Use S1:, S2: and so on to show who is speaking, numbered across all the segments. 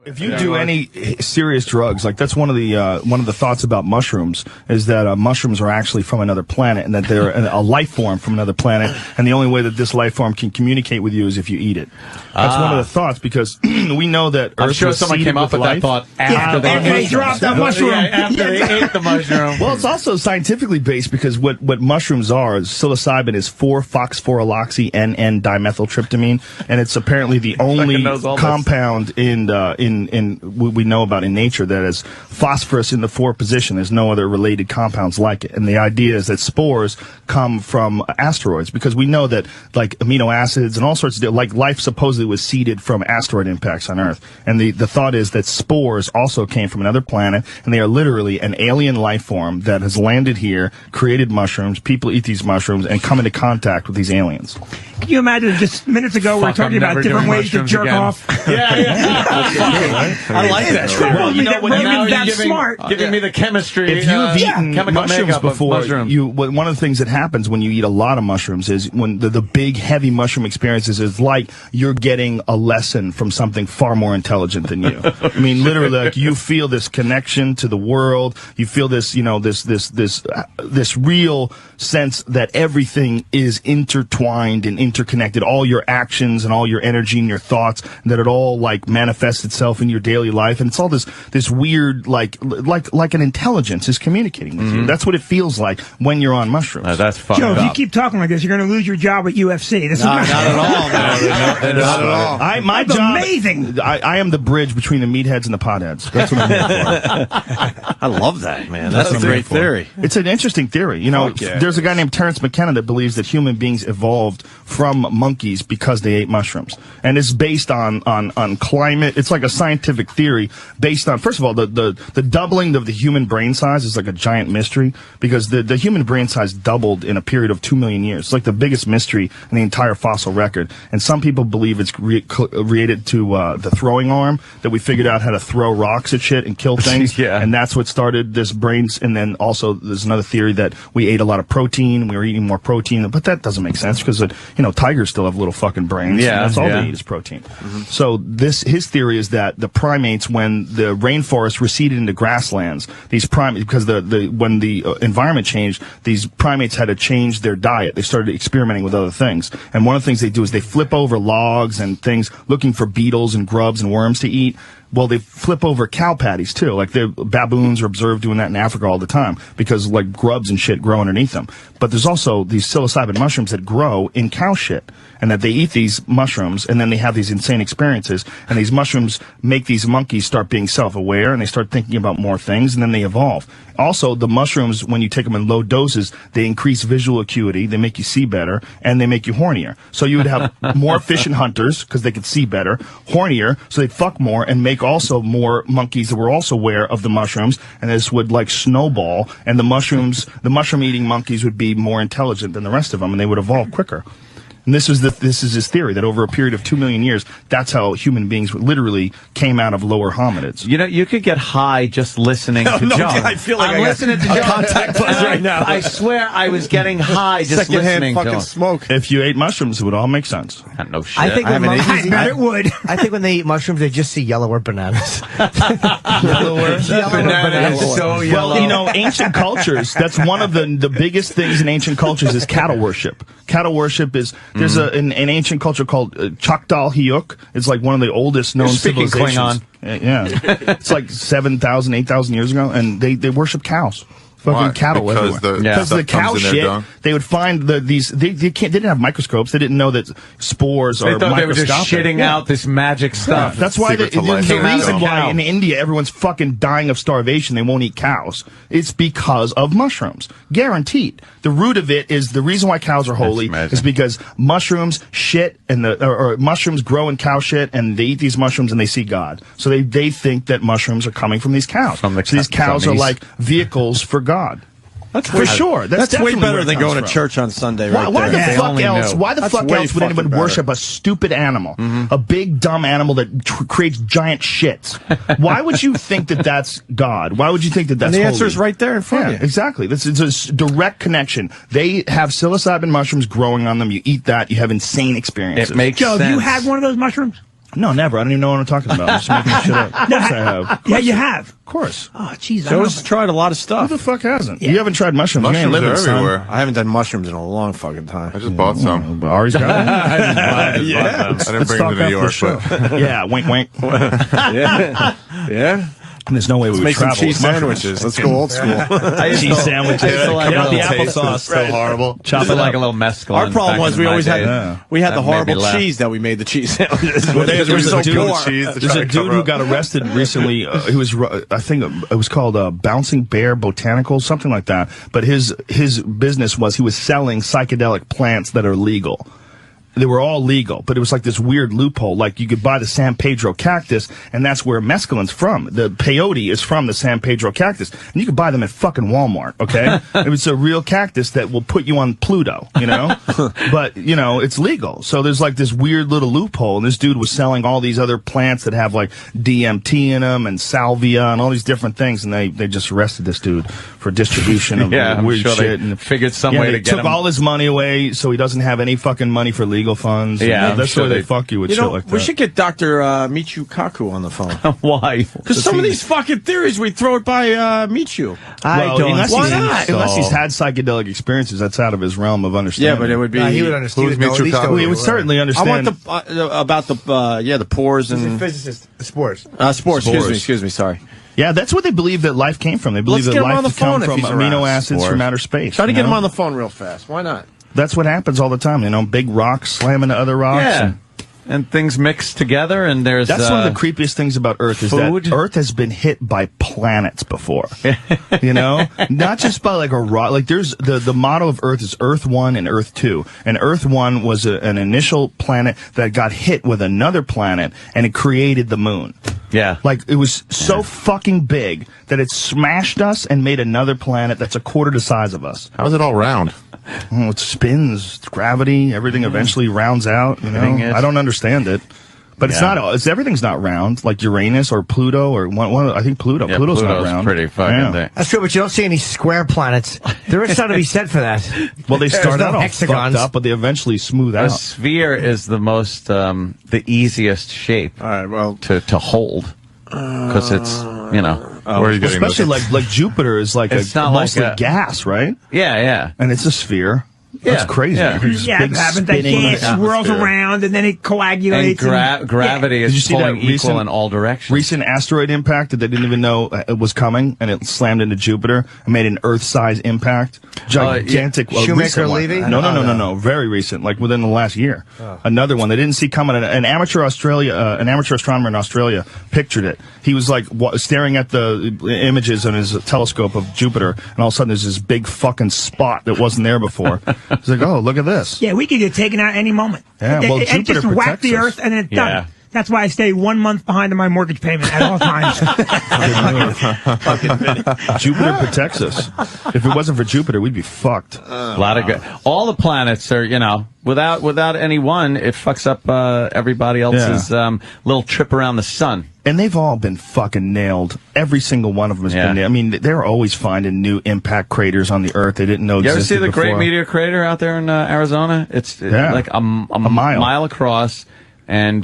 S1: If you do any serious drugs, like that's one of the thoughts about mushrooms is that mushrooms are actually from another planet and that they're a life form from another planet, and the only way that this life form can communicate with you is if you eat it. That's one of the thoughts, because we know that Earth
S2: I'm sure
S1: was
S2: someone came up with that thought after they
S3: dropped that mushroom.
S2: After they ate the mushroom.
S1: Well, it's also scientifically based, because what mushrooms are is psilocybin is 4-phosphoryloxy N-N-dimethyltryptamine, and it's apparently the only compound we know about in nature that has phosphorus in the 4 position. There's no other related compounds like it. And the idea is that spores come from asteroids, because we know that like amino acids and all sorts of, like life supposedly was seeded from asteroid impacts on Earth. And the thought is that spores also came from another planet, and they are literally an alien life form that has landed here, created mushrooms. People eat these mushrooms and come into contact with these aliens.
S3: Can you imagine just minutes ago we were talking about different ways to jerk off?
S2: Yeah. I like that.
S3: Well, you know, when
S2: now
S3: you're
S2: giving,
S3: smart.
S2: Giving me the chemistry.
S1: If you've eaten
S2: chemical
S1: mushrooms before,
S2: mushroom.
S1: one of the things that happens when you eat a lot of mushrooms is when the big, heavy mushroom experiences is like you're getting a lesson from something far more intelligent than you. I mean, literally, like you feel this connection to the world. You feel this, you know, this real sense that everything is intertwined and interconnected. All your actions and all your energy and your thoughts, that it all like manifests itself in your daily life, and it's all this weird like an intelligence is communicating with you. That's what it feels like when you're on mushrooms.
S2: That's fucked
S3: Joe,
S2: up.
S3: if you keep talking like this, you're going to lose your job at UFC. This is not
S2: at all, man. Not at all.
S1: My
S3: That's
S1: job,
S3: amazing.
S1: I am the bridge between the meatheads and the potheads. That's what I'm here for.
S4: I love that, man. That's a great theory.
S1: It's an interesting theory. You know, there's a guy named Terence McKenna that believes that human beings evolved from monkeys because they ate mushrooms, and it's based on climate. It's like a scientific theory based on, first of all, the doubling of the human brain size is like a giant mystery, because the human brain size doubled in a period of 2 million years. It's like the biggest mystery in the entire fossil record, and some people believe it's related to the throwing arm, that we figured out how to throw rocks at shit and kill things. And that's what started this brains. And then also there's another theory that we ate a lot of protein, we were eating more protein, but that doesn't make sense, because tigers still have little fucking brains. That's all they eat is protein. So his theory is that the primates, when the rainforest receded into grasslands, these primates, because when the environment changed, these primates had to change their diet. They started experimenting with other things, and one of the things they do is they flip over logs and things looking for beetles and grubs and worms to eat. Well, they flip over cow patties too. Like the baboons are observed doing that in Africa all the time, because like grubs and shit grow underneath them. But there's also these psilocybin mushrooms that grow in cow shit, and that they eat these mushrooms and then they have these insane experiences, and these mushrooms make these monkeys start being self-aware, and they start thinking about more things, and then they evolve. Also, the mushrooms, when you take them in low doses, they increase visual acuity, they make you see better, and they make you hornier. So you would have more efficient hunters, because they could see better, hornier, so they'd fuck more, and make also more monkeys that were also aware of the mushrooms, and this would like snowball, and the mushroom eating monkeys would be more intelligent than the rest of them, and they would evolve quicker. And this is his theory, that over a period of 2 million years, that's how human beings literally came out of lower hominids.
S2: You know, you could get high just listening to Joe.
S4: I feel like
S2: I'm listening to Joe.
S4: Contact buzz right now.
S2: I swear I was getting high just listening to him.
S4: Smoke.
S1: If you ate mushrooms, it would all make sense.
S2: No shit.
S5: I think
S3: I bet it would.
S5: I think when they eat mushrooms, they just see yellow or bananas.
S2: Bananas so yellow.
S1: Well, you know, ancient cultures, that's one of the biggest things in ancient cultures is cattle worship. Cattle worship is, there's an ancient culture called Choctaw Hyuk. It's like one of the oldest known civilizations.
S2: Klingon.
S1: It's like 7,000, 8,000 years ago, and they worship cows. Fucking cattle everywhere. Because the cow shit, they would find they didn't have microscopes. They didn't know that spores are microscopic.
S2: They were just shitting out this magic stuff.
S1: That's why the reason why in India everyone's fucking dying of starvation, they won't eat cows. It's because of mushrooms. Guaranteed. The root of it is the reason why cows are holy is because mushrooms shit and or mushrooms grow in cow shit, and they eat these mushrooms and they see God. So they think that mushrooms are coming from these cows. So these cows are like vehicles for God.
S4: That's
S1: for sure. That's
S4: way better than going to church on Sunday.
S1: Why the fuck else? Why the fuck else would anyone worship a stupid animal, a big dumb animal that creates giant shits? Why would you think that that's God? Why would you think that that's?
S4: And the
S1: holy?
S4: answer is right there in front of you.
S1: Exactly. It's a direct connection. They have psilocybin mushrooms growing on them. You eat that, you have insane experiences.
S2: It makes
S3: Joe,
S2: sense.
S3: have you had one of those mushrooms?
S1: No, never. I don't even know what I'm talking about. I'm just making shit up. Of course I have.
S3: Yeah, you have.
S1: Of course.
S3: Oh, jeez.
S4: Joe's tried a lot of
S1: Who
S4: stuff.
S1: the fuck hasn't?
S3: Yeah.
S1: You haven't tried mushrooms.
S6: Mushrooms
S1: you ain't
S6: are
S1: living, son.
S6: everywhere.
S4: I haven't done mushrooms in a long fucking time.
S6: I just bought some.
S1: Ari's got one.
S6: I didn't bring them to New York, but
S1: Yeah, wink, wink.
S4: Yeah. Yeah.
S1: There's no way we would
S4: Make some
S1: travel
S4: cheese
S1: with mushrooms.
S4: sandwiches. Let's go old school.
S1: Cheese sandwiches.
S2: Like
S1: The applesauce. So horrible.
S2: Chop it like a little mesclun.
S4: Our problem was we always had
S1: Yeah.
S4: we had the
S2: That made me
S4: horrible
S2: laugh.
S4: cheese that we made the cheese sandwiches.
S1: Well,
S4: because we were so
S1: dude,
S4: poor.
S1: there's a dude who got arrested recently. He was, I think it was called Bouncing Bear Botanicals, something like that. But his business was he was selling psychedelic plants that are legal. They were all legal, but it was like this weird loophole. Like you could buy the San Pedro cactus, and that's where mescaline's from. The peyote is from the San Pedro cactus, and you could buy them at fucking Walmart. Okay, it was a real cactus that will put you on Pluto. You know, but you know it's legal. So there's like this weird little loophole, and this dude was selling all these other plants that have like DMT in them and salvia and all these different things, and they just arrested this dude for distribution of
S2: I'm
S1: weird
S2: sure
S1: shit.
S2: they
S1: And
S2: figured some way
S1: they
S2: to get
S1: took
S2: him.
S1: all his money away, so he doesn't have any fucking money for legal funds.
S2: Yeah,
S1: And
S2: I'm
S1: that's
S2: sure
S1: why they
S2: they-
S1: fuck you with
S4: You
S1: shit
S4: know,
S1: like that.
S4: we should get Dr. Michio Kaku on the phone.
S2: Why?
S4: Because some of these fucking theories we throw it by Michio.
S5: I don't.
S1: unless,
S4: Why
S1: he's,
S4: not?
S1: unless he's had psychedelic experiences, that's out of his realm of understanding.
S4: Yeah, but it would be.
S5: He would understand.
S6: Who's
S5: He would know at
S6: Michio
S5: least
S6: Kaku?
S5: know
S1: He would
S5: what
S1: certainly
S4: I
S1: understand.
S4: want the about the pores
S5: He's a
S4: and
S5: physicist. Sports.
S4: sports. Excuse me. Sorry.
S1: Yeah, that's what they believe that life came from. They believe
S4: Let's
S1: that
S4: get him on
S1: life
S4: the phone
S1: has come
S4: if
S1: from
S4: he's
S1: amino
S4: around.
S1: acids from outer space.
S4: Try to
S1: you
S4: get him
S1: know?
S4: on the phone real fast. Why not?
S1: That's what happens all the time. You know, big rocks slam into other rocks.
S2: Yeah.
S1: and-
S2: And things mix together, and there's
S1: That's one of the creepiest things about Earth is
S2: food.
S1: that Earth has been hit by planets before. You know, not just by like a rock. Like there's the motto of Earth is Earth 1 and Earth 2, and Earth 1 was an initial planet that got hit with another planet, and it created the moon.
S2: Yeah.
S1: Like it was so fucking big that it smashed us and made another planet that's a quarter the size of us.
S6: how is it all round?
S1: Oh, it spins, it's gravity, everything eventually rounds out. You
S2: Dang
S1: know,
S2: it.
S1: I don't understand it. But it's
S2: Yeah.
S1: not. everything's not round, like Uranus or Pluto or one. I think Pluto.
S2: Yeah,
S1: Pluto's not
S2: Pluto's
S1: round.
S2: pretty fucking
S1: Yeah.
S2: thing.
S5: That's true, but you don't see any square planets. There is something to be said for that.
S1: Well, they start
S5: no
S1: out all
S5: hexagons.
S1: fucked up, but they eventually smooth
S2: A
S1: out.
S2: sphere is the most, the easiest shape
S4: All right. Well,
S2: to hold. Because it's, you know.
S6: Where are you getting
S1: Especially
S6: this?
S1: like Jupiter is like
S2: It's not like
S1: mostly
S2: a-
S1: gas, right?
S2: Yeah, yeah.
S1: And it's a sphere.
S2: Yeah,
S1: That's crazy.
S2: yeah.
S1: It's
S3: Yeah,
S1: big
S3: it happens. That
S1: spinning
S3: gas swirls
S6: atmosphere.
S3: around and then it
S2: And
S3: coagulates.
S2: gravity
S1: Did you
S2: is
S1: see that
S2: pulling equal
S1: recent-
S2: in all directions.
S1: Recent asteroid impact that they didn't even know it was coming, and it slammed into Jupiter and made an Earth-size impact. Gigantic.
S5: Shoemaker
S1: recent one.
S5: Levy?
S1: No. Very recent, like within the last year. Another one they didn't see coming. An amateur astronomer in Australia pictured it. He was like staring at the images on his telescope of Jupiter, and all of a sudden there's this big fucking spot that wasn't there before. He's like, oh, look at this.
S3: Yeah, we could get taken out any moment.
S1: Yeah, well,
S3: it
S1: Jupiter
S3: just whack
S1: protects
S3: the
S1: us.
S3: Earth and then it's
S2: Yeah.
S3: done. That's why I stay 1 month behind on my mortgage payment at all times.
S1: Jupiter protects us. If it wasn't for Jupiter, we'd be fucked.
S2: A lot of good. All the planets are, you know, without any one, it fucks up everybody else's little trip around the sun.
S1: And they've all been fucking nailed. Every single one of them has been nailed. I mean, they're always finding new impact craters on the Earth they didn't know
S2: You ever
S1: existed
S2: see the
S1: before.
S2: Great Meteor Crater out there in Arizona? It's like a mile across, and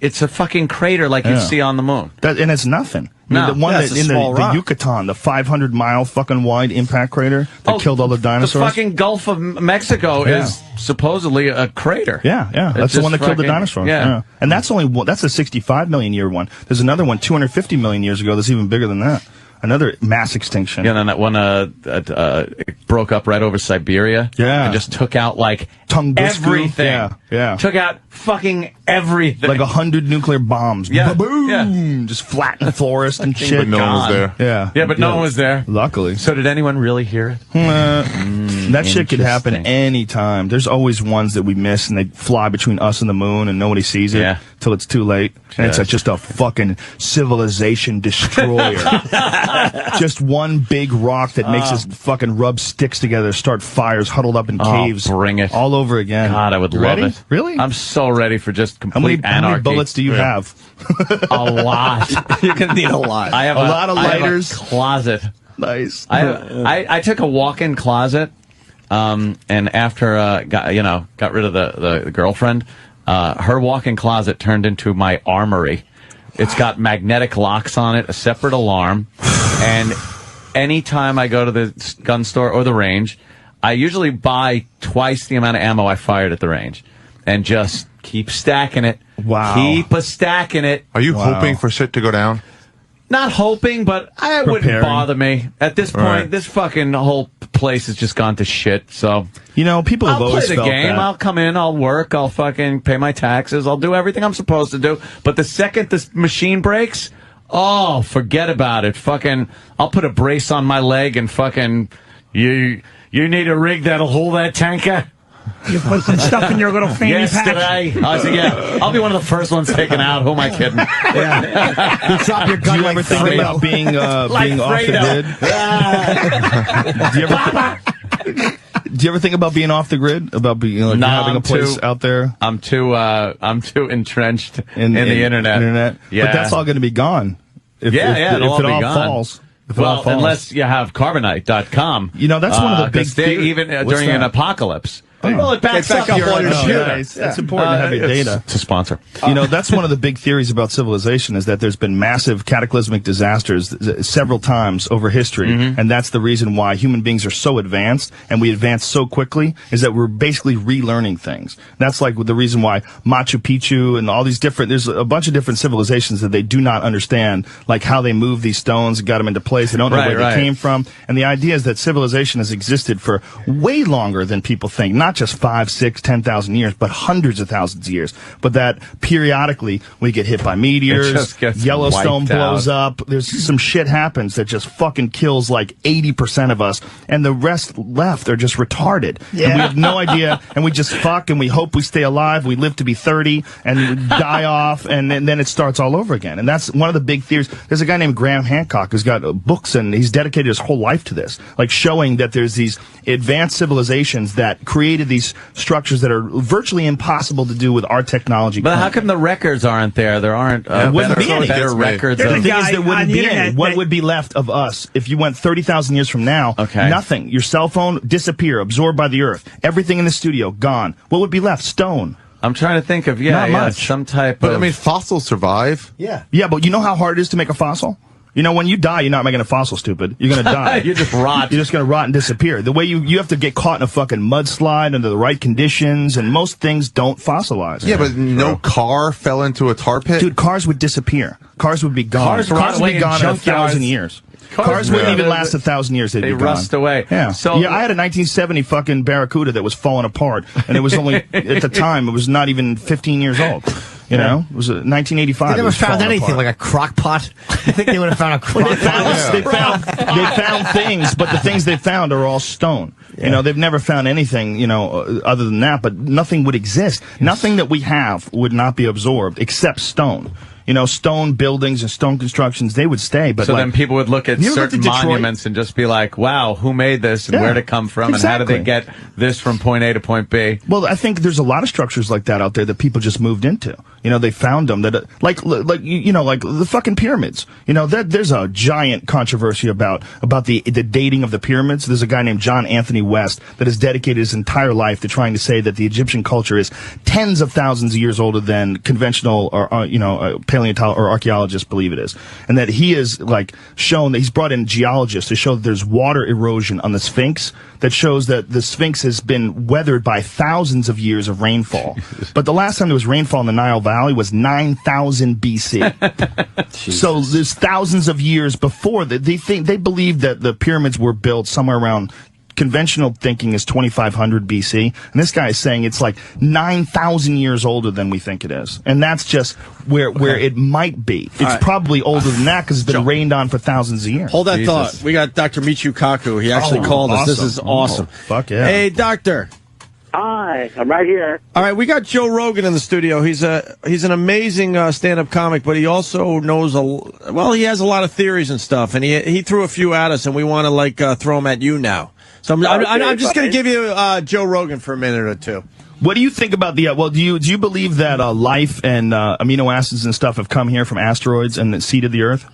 S2: it's a fucking crater like you'd see on the moon.
S1: And it's nothing. I mean,
S2: No.
S1: the one
S4: Yeah, it's
S1: that
S4: a
S1: in
S4: small
S1: the
S4: rock.
S1: Yucatan, the 500-mile fucking wide impact crater that killed all the dinosaurs.
S2: The fucking Gulf of Mexico is supposedly a crater.
S1: Yeah.
S2: It's
S1: That's the one that
S2: just
S1: killed the
S2: fucking-
S1: dinosaurs.
S2: Yeah.
S1: And that's that's a 65 million year one. There's another one 250 million years ago that's even bigger than that. Another mass extinction.
S2: Yeah, and then that one it broke up right over Siberia.
S1: Yeah.
S2: And just took out like
S1: Tunguska.
S2: everything.
S1: Yeah.
S2: Took out fucking everything.
S1: Like 100 nuclear bombs.
S2: Yeah.
S1: Boom! Just flattened forest and shit.
S6: But no one was
S2: God.
S6: there.
S1: Yeah.
S2: Yeah, but no one was there.
S1: Luckily.
S2: So did anyone really hear it?
S1: That shit could happen
S2: Interesting.
S1: anytime. There's always ones that we miss, and they fly between us and the moon, and nobody sees it
S2: Yeah.
S1: till it's too late. And it's
S2: Yeah.
S1: like just a fucking civilization destroyer. Just one big rock that makes us fucking rub sticks together, start fires, huddled up in caves.
S2: bring it.
S1: All over again.
S2: God, I would
S1: You
S2: love
S1: ready?
S2: it.
S1: Really?
S2: I'm so ready for just
S1: how many
S2: complete anarchy.
S1: bullets do you have?
S2: A lot.
S4: you're gonna need a lot.
S2: I have
S1: A lot of
S2: I have a
S1: lighters.
S2: closet.
S1: Nice.
S2: I took a walk-in closet, and after got rid of the girlfriend, Her walk-in closet turned into my armory. It's got magnetic locks on it, a separate alarm, and anytime I go to the gun store or the range, I usually buy twice the amount of ammo I fired at the range, and just keep stacking it.
S1: Wow.
S2: Keep stacking it.
S6: Are you hoping for shit to go down?
S2: Not hoping, but it wouldn't bother me. At this point, this fucking whole place has just gone to shit, so...
S1: people have always
S2: felt I'll play the game,
S1: that.
S2: I'll come in, I'll work, I'll fucking pay my taxes, I'll do everything I'm supposed to do, but the second this machine breaks, oh, forget about it. Fucking, I'll put a brace on my leg and fucking... You need a rig that'll hold that tanker?
S3: You put some stuff in your little fanny pack.
S2: Yesterday, I said, I'll be one of the first ones taken out. Who am I kidding?
S5: You drop your gun.
S1: Do you ever think about being off the grid? Do you ever think about being off the grid? About being having a place out there?
S2: I'm too entrenched in the internet.
S1: Yeah, but that's all going to be gone. If it all falls.
S2: Well, unless you have Carbonite.com.
S1: That's one of the big
S2: things. Even during an apocalypse. Well, it backs up all your shit.
S1: It's important to have your data.
S2: It's a sponsor.
S1: That's one of the big theories about civilization is that there's been massive cataclysmic disasters several times over history, and that's the reason why human beings are so advanced, and we advance so quickly, is that we're basically relearning things. That's like the reason why Machu Picchu and all these there's a bunch of different civilizations that they do not understand, like how they move these stones and got them into place. They don't know where they came from. And the idea is that civilization has existed for way longer than people think. Not just 5, 6, 10,000 years, but hundreds of thousands of years. But that periodically we get hit by meteors, Yellowstone blows up, there's some shit happens that just fucking kills like 80% of us, and the rest left are just retarded. Yeah. And we have no idea, and we just fuck, and we hope we stay alive, we live to be 30, and we die off, and then it starts all over again. And that's one of the big theories. There's a guy named Graham Hancock who's got books, and he's dedicated his whole life to this, like showing that there's these advanced civilizations that created these structures that are virtually impossible to do with our technology.
S2: But how come the records aren't there? There aren't
S1: wouldn't be any.
S2: There records.
S1: The thing is, there wouldn't be any. What would be left of us if you went 30,000 years from now?
S2: Okay.
S1: Nothing. Your cell phone disappear, absorbed by the earth. Everything in the studio gone. What would be left? Stone.
S2: I'm trying to think of some type of...
S6: But I mean, fossils survive.
S1: Yeah, but you know how hard it is to make a fossil? When you die, you're not making a fossil, stupid. You're going to die.
S2: You just rot.
S1: You're just going to rot and disappear. The way you have to get caught in a fucking mudslide under the right conditions, and most things don't fossilize.
S6: Yeah, but no car fell into a tar pit?
S1: Dude, cars would disappear. Cars would be gone. Cars would be gone in 1,000 years. Cars wouldn't even last 1,000 years. They'd be gone.
S2: Rust away.
S1: Yeah.
S2: So
S1: I had a 1970 fucking Barracuda that was falling apart, and it was only, at the time, it was not even 15 years old. It was 1985.
S5: They never found anything like a crock pot. I think they would have found a crock pot.
S1: They found things, but the things they found are all stone. Yeah. They've never found anything, other than that, but nothing would exist. Yes. Nothing that we have would not be absorbed except stone. Stone buildings and stone constructions, they would stay. But
S2: so then people would look at certain monuments and just be like, wow, who made this and where did it come from and how did they get this from point A to point B?
S1: Well, I think there's a lot of structures like that out there that people just moved into. They found them that, like the fucking pyramids. There's a giant controversy about the dating of the pyramids. There's a guy named John Anthony West that has dedicated his entire life to trying to say that the Egyptian culture is tens of thousands of years older than conventional or paleontologists or archaeologists believe it is, and that he is shown that he's brought in geologists to show that there's water erosion on the Sphinx that shows that the Sphinx has been weathered by thousands of years of rainfall. But the last time there was rainfall in the Nile Valley was 9,000 BC. So there's thousands of years before that. They believe that the pyramids were built somewhere around. Conventional thinking is 2,500 BC, and this guy is saying it's like 9,000 years older than we think it is, and that's just where it might be. It's probably older than that because it's been rained on for thousands of years.
S4: Hold that thought. We got Dr. Michio Kaku. He actually called us. This is awesome.
S1: Fuck yeah!
S4: Hey, doctor.
S7: Hi, I'm right here.
S4: All right, we got Joe Rogan in the studio. He's an amazing stand-up comic, but he also knows he has a lot of theories and stuff, and he threw a few at us, and we want to throw them at you now. So I'm just going to give you Joe Rogan for a minute or two.
S1: What do you think about do you believe that life and amino acids and stuff have come here from asteroids and seeded the Earth?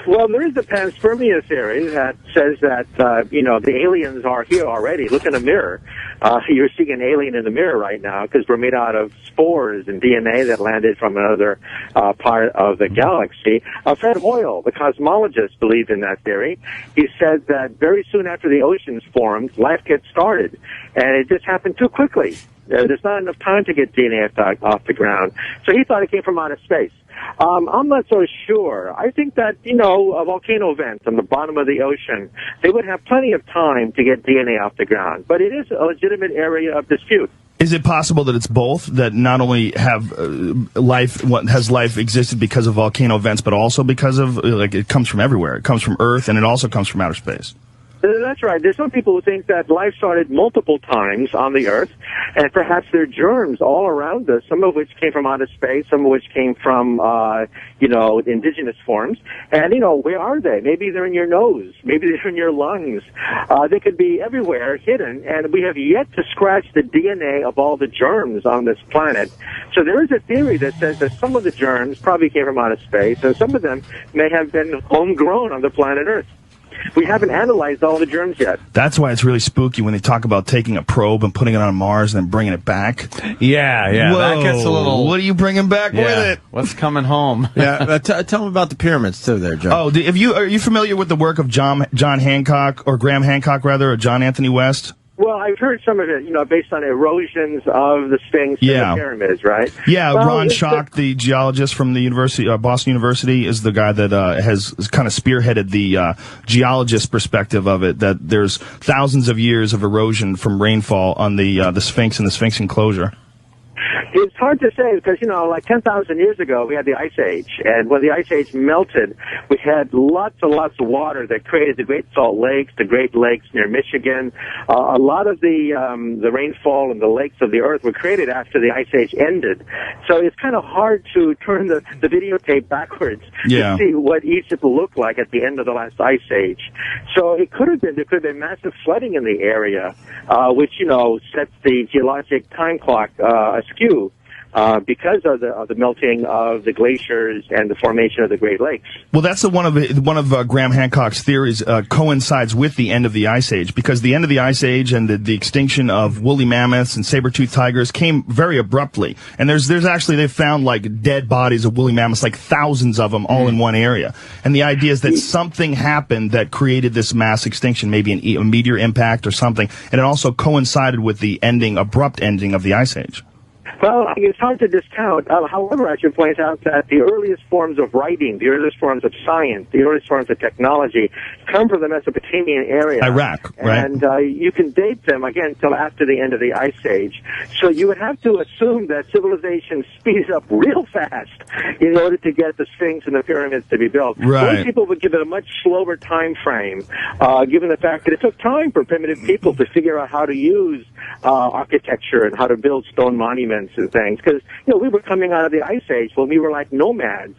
S7: Well, there is the panspermia theory that says that, the aliens are here already. Look in a mirror. You're seeing an alien in the mirror right now because we're made out of spores and DNA that landed from another part of the galaxy. Fred Hoyle, the cosmologist, believed in that theory. He said that very soon after the oceans formed, life gets started. And it just happened too quickly. There's not enough time to get DNA off the ground. So he thought it came from outer space. I'm not so sure. I think that, a volcano vent on the bottom of the ocean, they would have plenty of time to get DNA off the ground. But it is a legitimate area of dispute.
S1: Is it possible that it's both, that not only have has life existed because of volcano vents, but also because of, it comes from everywhere. It comes from Earth, and it also comes from outer space?
S7: That's right. There's some people who think that life started multiple times on the Earth, and perhaps there are germs all around us, some of which came from outer space, some of which came from, indigenous forms. And, where are they? Maybe they're in your nose. Maybe they're in your lungs. They could be everywhere, hidden, and we have yet to scratch the DNA of all the germs on this planet. So there is a theory that says that some of the germs probably came from outer space, and some of them may have been homegrown on the planet Earth. We haven't analyzed all the germs yet.
S1: That's why it's really spooky when they talk about taking a probe and putting it on Mars and then bringing it back.
S2: Yeah.
S1: Whoa,
S2: that gets a little...
S1: What are you bringing back with it?
S2: What's coming home?
S4: Yeah, tell them about the pyramids, too, there, Joe.
S1: Oh, are you familiar with the work of John Hancock, or Graham Hancock, rather, or John Anthony West?
S7: Well, I've heard some of it, based on erosions of the Sphinx and the pyramids, right?
S1: Yeah, well, Ron Schock, the geologist from the University, Boston University, is the guy that has kind of spearheaded the geologist perspective of it, that there's thousands of years of erosion from rainfall on the Sphinx and the Sphinx enclosure.
S7: It's hard to say because, 10,000 years ago, we had the Ice Age. And when the Ice Age melted, we had lots and lots of water that created the Great Salt Lakes, the Great Lakes near Michigan. A lot of the rainfall and the lakes of the earth were created after the Ice Age ended. So it's kind of hard to turn the videotape backwards to see what Egypt looked like at the end of the last Ice Age. So there could have been massive flooding in the area, which, sets the geologic time clock askew. Because of the melting of the glaciers and the formation of the Great Lakes.
S1: Well, that's one of Graham Hancock's theories coincides with the end of the Ice Age, because the end of the Ice Age and the extinction of woolly mammoths and saber-toothed tigers came very abruptly. And there's actually, they've found dead bodies of woolly mammoths, thousands of them all in one area. And the idea is that something happened that created this mass extinction, maybe a meteor impact or something, and it also coincided with the abrupt ending of the Ice Age.
S7: Well, it's hard to discount. However, I should point out that the earliest forms of writing, the earliest forms of science, the earliest forms of technology come from the Mesopotamian area.
S1: Iraq, right?
S7: And you can date them, again, till after the end of the Ice Age. So you would have to assume that civilization speeds up real fast in order to get the Sphinx and the pyramids to be built.
S1: Right.
S7: Most people would give it a much slower time frame, given the fact that it took time for primitive people to figure out how to use architecture and how to build stone monuments and things, because we were coming out of the Ice Age when we were like nomads,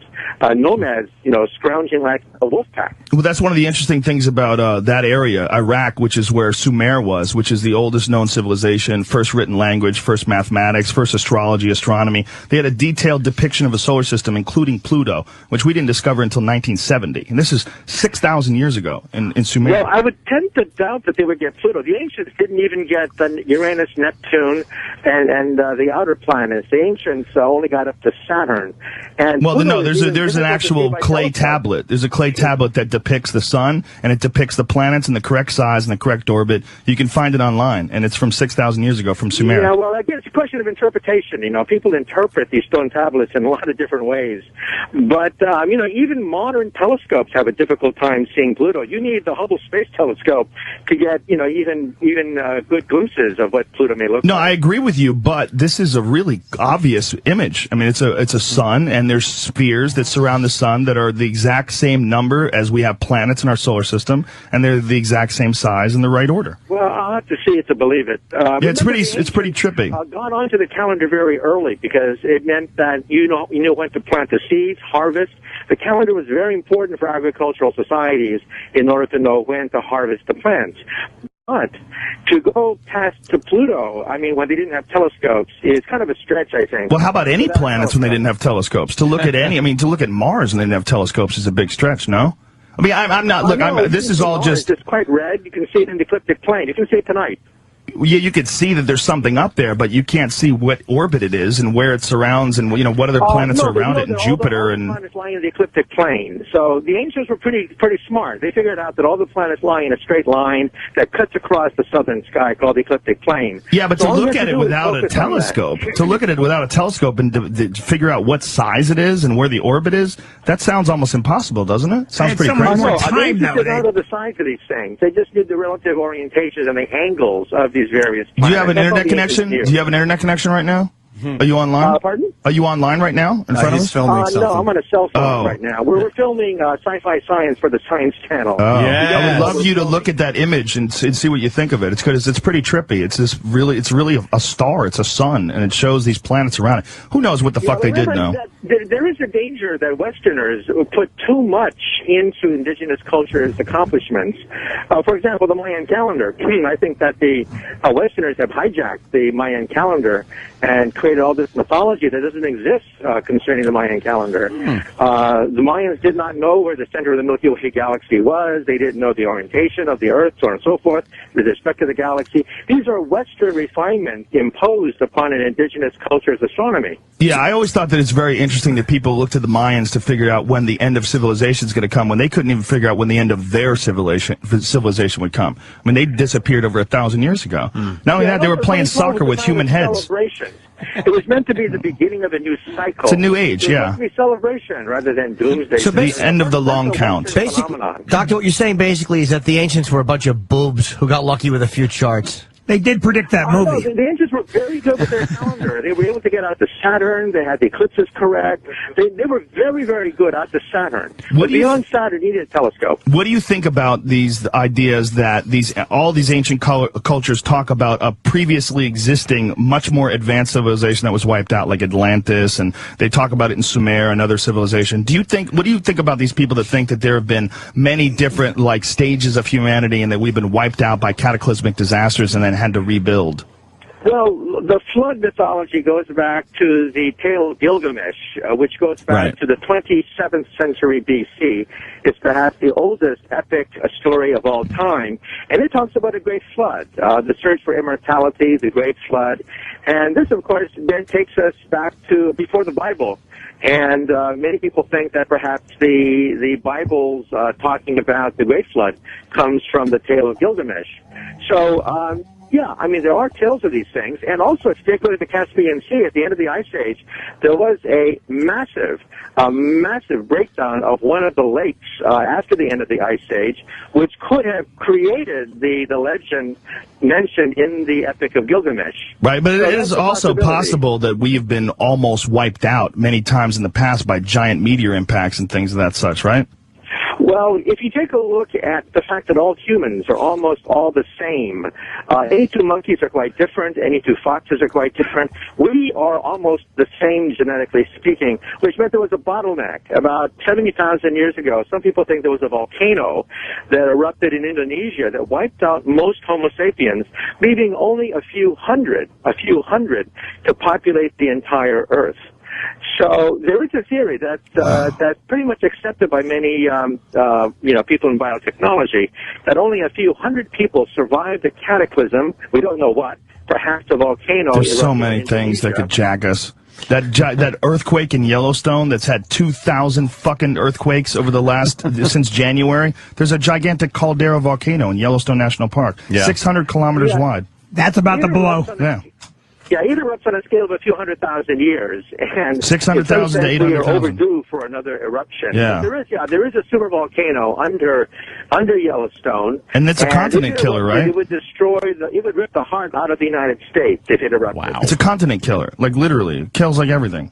S7: scrounging like a wolf pack.
S1: Well, that's one of the interesting things about that area, Iraq, which is where Sumer was, which is the oldest known civilization, first written language, first mathematics, first astrology, astronomy. They had a detailed depiction of a solar system, including Pluto, which we didn't discover until 1970, and this is 6,000 years ago in Sumer.
S7: Well, I would tend to doubt that they would get Pluto. The ancients didn't even get Uranus, Neptune, and the outer planets. The ancients only got up to Saturn. And
S1: there's an actual clay tablet. There's a clay tablet that depicts the sun, and it depicts the planets in the correct size and the correct orbit. You can find it online, and it's from 6,000 years ago from Sumer.
S7: Yeah, well, again, it's a question of interpretation. People interpret these stone tablets in a lot of different ways. But, even modern telescopes have a difficult time seeing Pluto. You need the Hubble Space Telescope to get, even good glimpses of what Pluto may look like.
S1: No, I agree with you, but this is a really obvious image. I mean, it's a sun, and there's spheres that surround the sun that are the exact same number as we have planets in our solar system, and they're the exact same size in the right order.
S7: Well, I'll have to see it to believe it.
S1: It's pretty trippy.
S7: Got onto the calendar very early because it meant that you know when to plant the seeds, harvest. The calendar was very important for agricultural societies in order to know when to harvest the plants. But to go past to Pluto, when they didn't have telescopes, is kind of a stretch, I think.
S1: Well, how about any planets when they didn't have telescopes? To look at to look at Mars when they didn't have telescopes is a big stretch, no? I mean, I'm not. Look, this is all just.
S7: It's quite red. You can see it in the ecliptic plane. You can see it tonight.
S1: Yeah, you could see that there's something up there, but you can't see what orbit it is and where it surrounds and, what other planets are around it and Jupiter
S7: all the planets lying in the ecliptic plane. So the ancients were pretty smart. They figured out that all the planets lie in a straight line that cuts across the southern sky called the ecliptic plane.
S1: Yeah, but to look at it without a telescope, and to figure out what size it is and where the orbit is, that sounds almost impossible, doesn't it? Sounds pretty crazy.
S7: They didn't know the size of these things. They just did the relative orientations and the angles of these various planets.
S1: Do you have an internet connection? Do you have an internet connection right now? Are you online?
S7: Pardon?
S1: Are you online right now in front of us?
S5: Filming something.
S7: No, I'm on a cell phone right now. We're filming sci-fi science for the Science Channel.
S1: Oh. Yeah. I would love you to look at that image and see what you think of it. It's good. It's pretty trippy. It's really a star. It's a sun, and it shows these planets around it. Who knows what the fuck they did know?
S7: There is a danger that Westerners put too much into indigenous culture's accomplishments. For example, the Mayan calendar. I think that the Westerners have hijacked the Mayan calendar and created all this mythology that doesn't exist concerning the Mayan calendar. The Mayans did not know where the center of the Milky Way galaxy was. They didn't know the orientation of the Earth, so on and so forth, with respect to the galaxy. These are Western refinements imposed upon an indigenous culture's astronomy.
S1: Yeah, I always thought that it's very interesting that people look to the Mayans to figure out when the end of civilization is going to come, when they couldn't even figure out when the end of their civilization would come. I mean, they disappeared over 1,000 years ago. Not only that, they were playing soccer with human heads.
S7: It was meant to be the beginning of a new cycle.
S1: It's a new age,
S7: It was meant to be celebration rather than doomsday.
S1: So the end of the long count.
S5: Basically, Doctor, what you're saying basically is that the ancients were a bunch of boobs who got lucky with a few charts.
S3: They did predict that movie.
S7: The ancients were very good with their calendar. They were able to get out to Saturn. They had the eclipses correct. They were very, very good out to Saturn. But beyond Saturn, you need a telescope.
S1: What do you think about these ideas that all these ancient cultures talk about a previously existing, much more advanced civilization that was wiped out, like Atlantis, and they talk about it in Sumer, another civilization? What do you think about these people that think that there have been many different stages of humanity and that we've been wiped out by cataclysmic disasters and then had to rebuild?
S7: Well, the flood mythology goes back to the tale of Gilgamesh, which goes back to the 27th century BC. It's perhaps the oldest epic story of all time, and it talks about a great flood, the search for immortality, the great flood, and this, of course, then takes us back to before the Bible. And many people think that perhaps the Bible's talking about the great flood comes from the tale of Gilgamesh. So, yeah, I mean, there are tales of these things. And also, if you take a look at the Caspian Sea, at the end of the Ice Age, there was a massive breakdown of one of the lakes after the end of the Ice Age, which could have created the legend mentioned in the Epic of Gilgamesh.
S1: Right, but it is also possible that we have been almost wiped out many times in the past by giant meteor impacts and things of that such, right?
S7: Well, if you take a look at the fact that all humans are almost all the same, any two monkeys are quite different, any two foxes are quite different. We are almost the same genetically speaking, which meant there was a bottleneck. About 70,000 years ago, some people think there was a volcano that erupted in Indonesia that wiped out most Homo sapiens, leaving only a few hundred to populate the entire Earth. So there is a theory that's pretty much accepted by many people in biotechnology, that only a few hundred people survived the cataclysm. We don't know what. Perhaps a volcano.
S1: There's so many things that could jack us. That earthquake in Yellowstone that's had 2,000 fucking earthquakes over the last since January. There's a gigantic caldera volcano in Yellowstone National Park, 600 kilometers wide.
S3: That's about to blow.
S1: Yeah.
S7: Yeah, it erupts on a scale of a few 100,000 years, and
S1: 600,000 to 800,000.
S7: We are overdue for another eruption.
S1: Yeah.
S7: There is a super volcano under Yellowstone,
S1: and it's a continent killer, right?
S7: It would it would rip the heart out of the United States if it erupted.
S1: Wow, it's a continent killer, literally, it kills everything.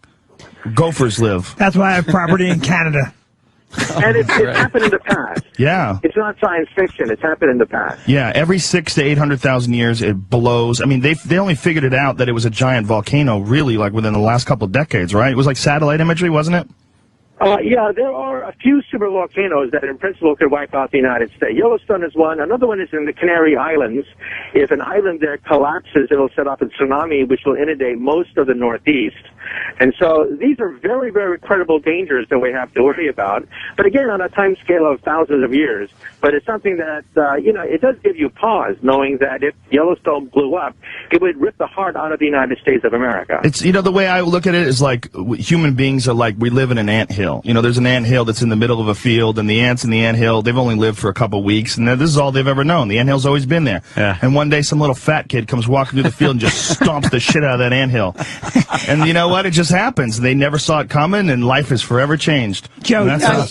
S1: Gophers live.
S3: That's why I have property in Canada.
S7: And it's happened in the past.
S1: Yeah.
S7: It's not science fiction. It's happened in the past.
S1: Yeah, every 600,000 to 800,000 years it blows. I mean, they only figured it out that it was a giant volcano really within the last couple of decades, right? It was like satellite imagery, wasn't it?
S7: Yeah, there are a few supervolcanoes that in principle could wipe out the United States. Yellowstone is one. Another one is in the Canary Islands. If an island there collapses, it'll set off a tsunami which will inundate most of the Northeast. And so these are very, very credible dangers that we have to worry about. But again, on a time scale of thousands of years. But it's something that, it does give you pause, knowing that if Yellowstone blew up, it would rip the heart out of the United States of America.
S1: It's, the way I look at it is like human beings are like, we live in an anthill. There's an anthill that's in the middle of a field, and the ants in the anthill, they've only lived for a couple of weeks, and this is all they've ever known. The anthill's always been there.
S2: Yeah.
S1: And one day some little fat kid comes walking through the field and just stomps the shit out of that anthill. And you know what? It just happens. They never saw it coming, and life is forever changed.
S3: Joe,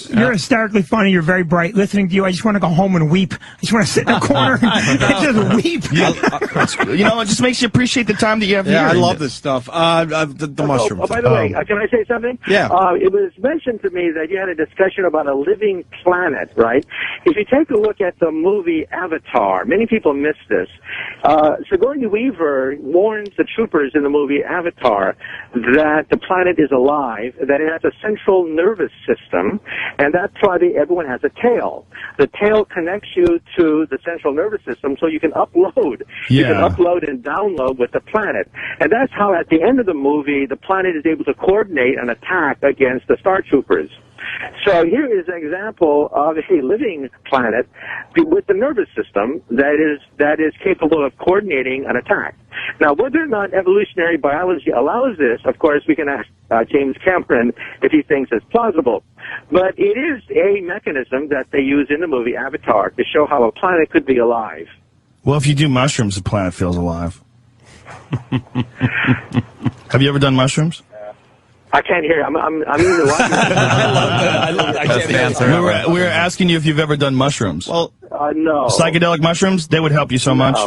S3: you're hysterically funny. You're very bright. Listening to you, I just want to go home and weep. I just want to sit in a corner and just weep.
S1: It just makes you appreciate the time that you have here.
S4: Yeah, I love this stuff. The mushrooms.
S7: Oh, by the way, can I say something?
S4: Yeah.
S7: It was mentioned to me that you had a discussion about a living planet, right? If you take a look at the movie Avatar, many people miss this. Sigourney Weaver warns the troopers in the movie Avatar that the planet is alive, that it has a central nervous system, and that's why everyone has a tail. The tail connects you to the central nervous system so you can upload.
S1: Yeah.
S7: You can upload and download with the planet. And that's how at the end of the movie, the planet is able to coordinate an attack against the Star Troopers. So here is an example of a living planet with the nervous system that is capable of coordinating an attack. Now, whether or not evolutionary biology allows this, of course, we can ask James Cameron if he thinks it's plausible. But it is a mechanism that they use in the movie Avatar to show how a planet could be alive.
S1: Well, if you do mushrooms, the planet feels alive. Have you ever done mushrooms?
S7: I can't hear you. I'm either watching.
S2: I love that. That's the answer.
S1: We were asking you if you've ever done mushrooms.
S4: Well,
S7: no.
S1: Psychedelic mushrooms, they would help you so much.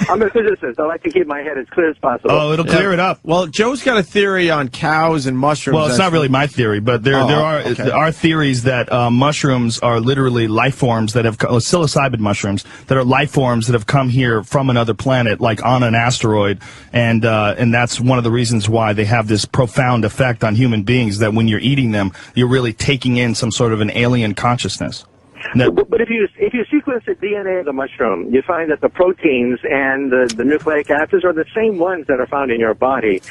S7: I'm a physicist. I like to keep my head as clear as possible.
S1: Oh, it'll clear it up.
S4: Well, Joe's got a theory on cows and mushrooms.
S1: Well, it's not really my theory, but there are theories that mushrooms are literally life forms that have psilocybin mushrooms that are life forms that have come here from another planet, like on an asteroid, and that's one of the reasons why they have this profound effect on human beings. That when you're eating them, you're really taking in some sort of an alien consciousness.
S7: But if you sequence the DNA of the mushroom, you find that the proteins and the nucleic acids are the same ones that are found in your body.